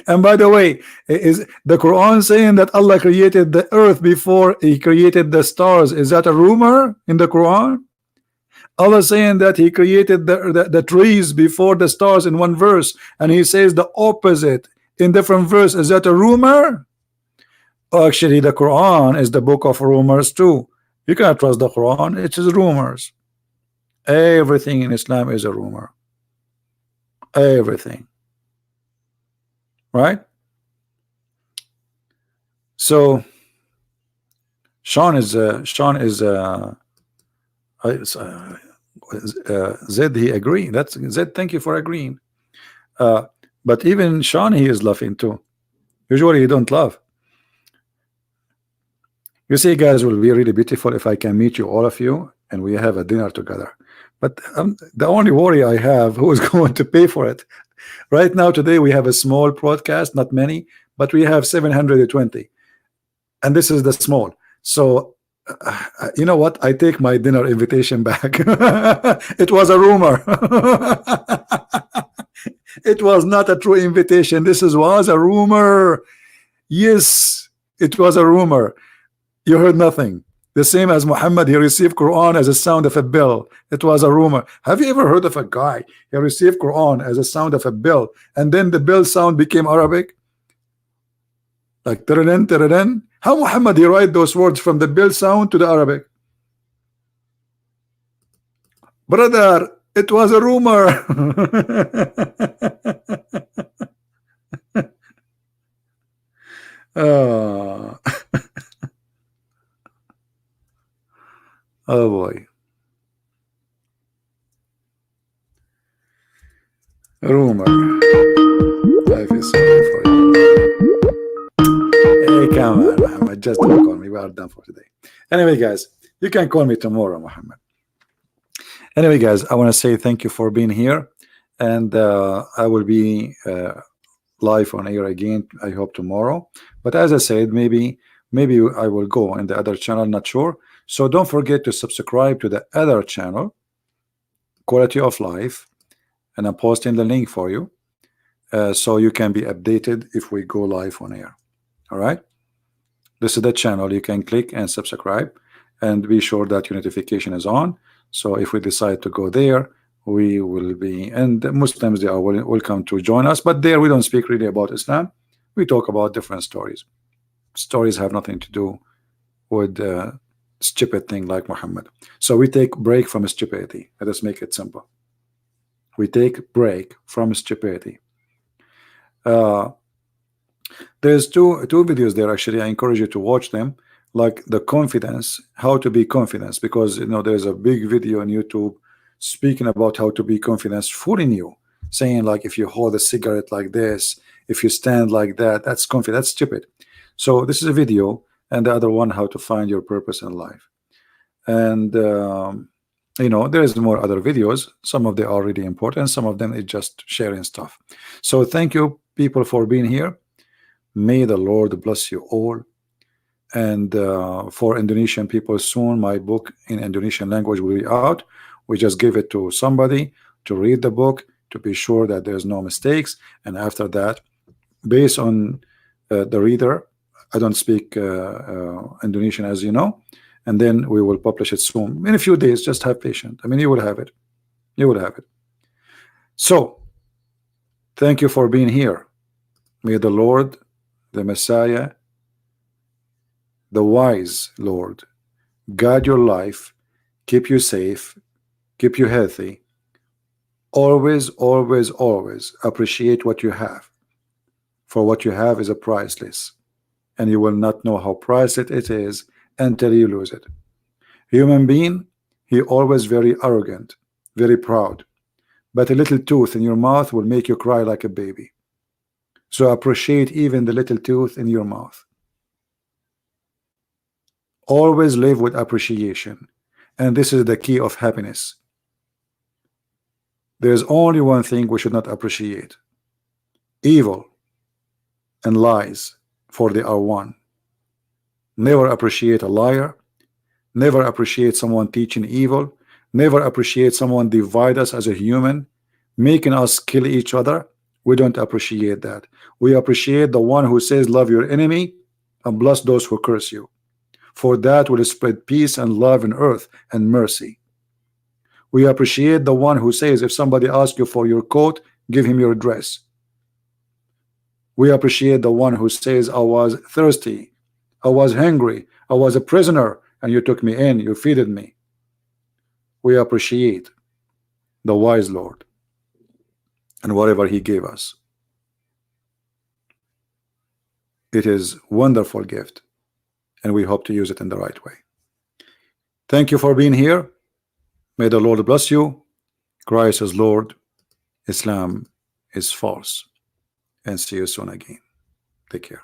And by the way, is the Quran saying that Allah created the earth before He created the stars? Is that a rumor in the Quran? Allah saying that He created the trees before the stars in one verse, and He says the opposite in different verse. Is that a rumor? Actually, the Quran is the book of rumors too. You cannot trust the Quran. It is rumors. Everything in Islam is a rumor. Everything. Right? So Sean is Zed, he agree. That's Zed, thank you for agreeing. But even Sean, he is laughing too. Usually he don't laugh. You see, guys, will be really beautiful if I can meet you, all of you, and we have a dinner together. But the only worry I have, who is going to pay for it? Right now, today, we have a small broadcast, not many, but we have 720. And this is the small. So, you know what? I take my dinner invitation back. It was a rumor. It was not a true invitation. This was a rumor. Yes, it was a rumor. You heard nothing. The same as Muhammad, he received Quran as a sound of a bell. It was a rumor. Have you ever heard of a guy, he received Quran as a sound of a bell, and then the bell sound became Arabic? Like taradan, taradan. How Muhammad, he write those words from the bell sound to the Arabic? Brother, it was a rumor. Oh. Oh boy. Rumor. I feel sorry for you. Hey, come on, Muhammad. Just don't call me. We are done for today. Anyway, guys, you can call me tomorrow, Muhammad. Anyway, guys, I want to say thank you for being here. And I will be live on air again, I hope tomorrow. But as I said, maybe I will go in the other channel, not sure. So don't forget to subscribe to the other channel, Quality of Life, and I'm posting the link for you, so you can be updated if we go live on air. All right, this is the channel. You can click and subscribe, and be sure that your notification is on. So if we decide to go there, we will be, and the Muslims, they are welcome to join us. But there we don't speak really about Islam. We talk about different stories. Stories have nothing to do with stupid thing like Muhammad. So we take break from stupidity. Let us make it simple. We take break from stupidity. There's two videos there. Actually, I encourage you to watch them. Like the confidence, how to be confident, because you know there's a big video on YouTube speaking about how to be confident, fooling you, saying like if you hold a cigarette like this, if you stand like that, that's confident. That's stupid. So this is a video, and the other one, how to find your purpose in life. And you know, there's more other videos. Some of them are really important, some of them is just sharing stuff. So thank you people for being here. May the Lord bless you all, And for Indonesian people, soon my book in Indonesian language will be out. We just give it to somebody to read the book to be sure that there's no mistakes, and after that, based on the reader, I don't speak Indonesian, as you know, and then we will publish it soon in a few days. Just have patience. I mean, you will have it. You will have it. So thank you for being here. May the Lord, the Messiah, the wise Lord, guide your life, keep you safe, keep you healthy. Always, always, always appreciate what you have, for what you have is a priceless, and you will not know how priceless it is until you lose it. Human being, he always very arrogant, very proud, but a little tooth in your mouth will make you cry like a baby. So appreciate even the little tooth in your mouth. Always live with appreciation, and this is the key of happiness. There's only one thing we should not appreciate: evil and lies, for they are one. Never appreciate a liar, never appreciate someone teaching evil, never appreciate someone divide us as a human, making us kill each other. We don't appreciate that. We appreciate the one who says love your enemy and bless those who curse you, for that will spread peace and love in earth and mercy. We appreciate the one who says if somebody asks you for your coat, give him your dress. We appreciate the one who says I was thirsty, I was hungry, I was a prisoner, and you took me in, you feeded me. We appreciate the wise Lord and whatever he gave us. It is wonderful gift, and we hope to use it in the right way. Thank you for being here. May the Lord bless you. Christ is Lord, Islam is false, and see you soon again. Take care.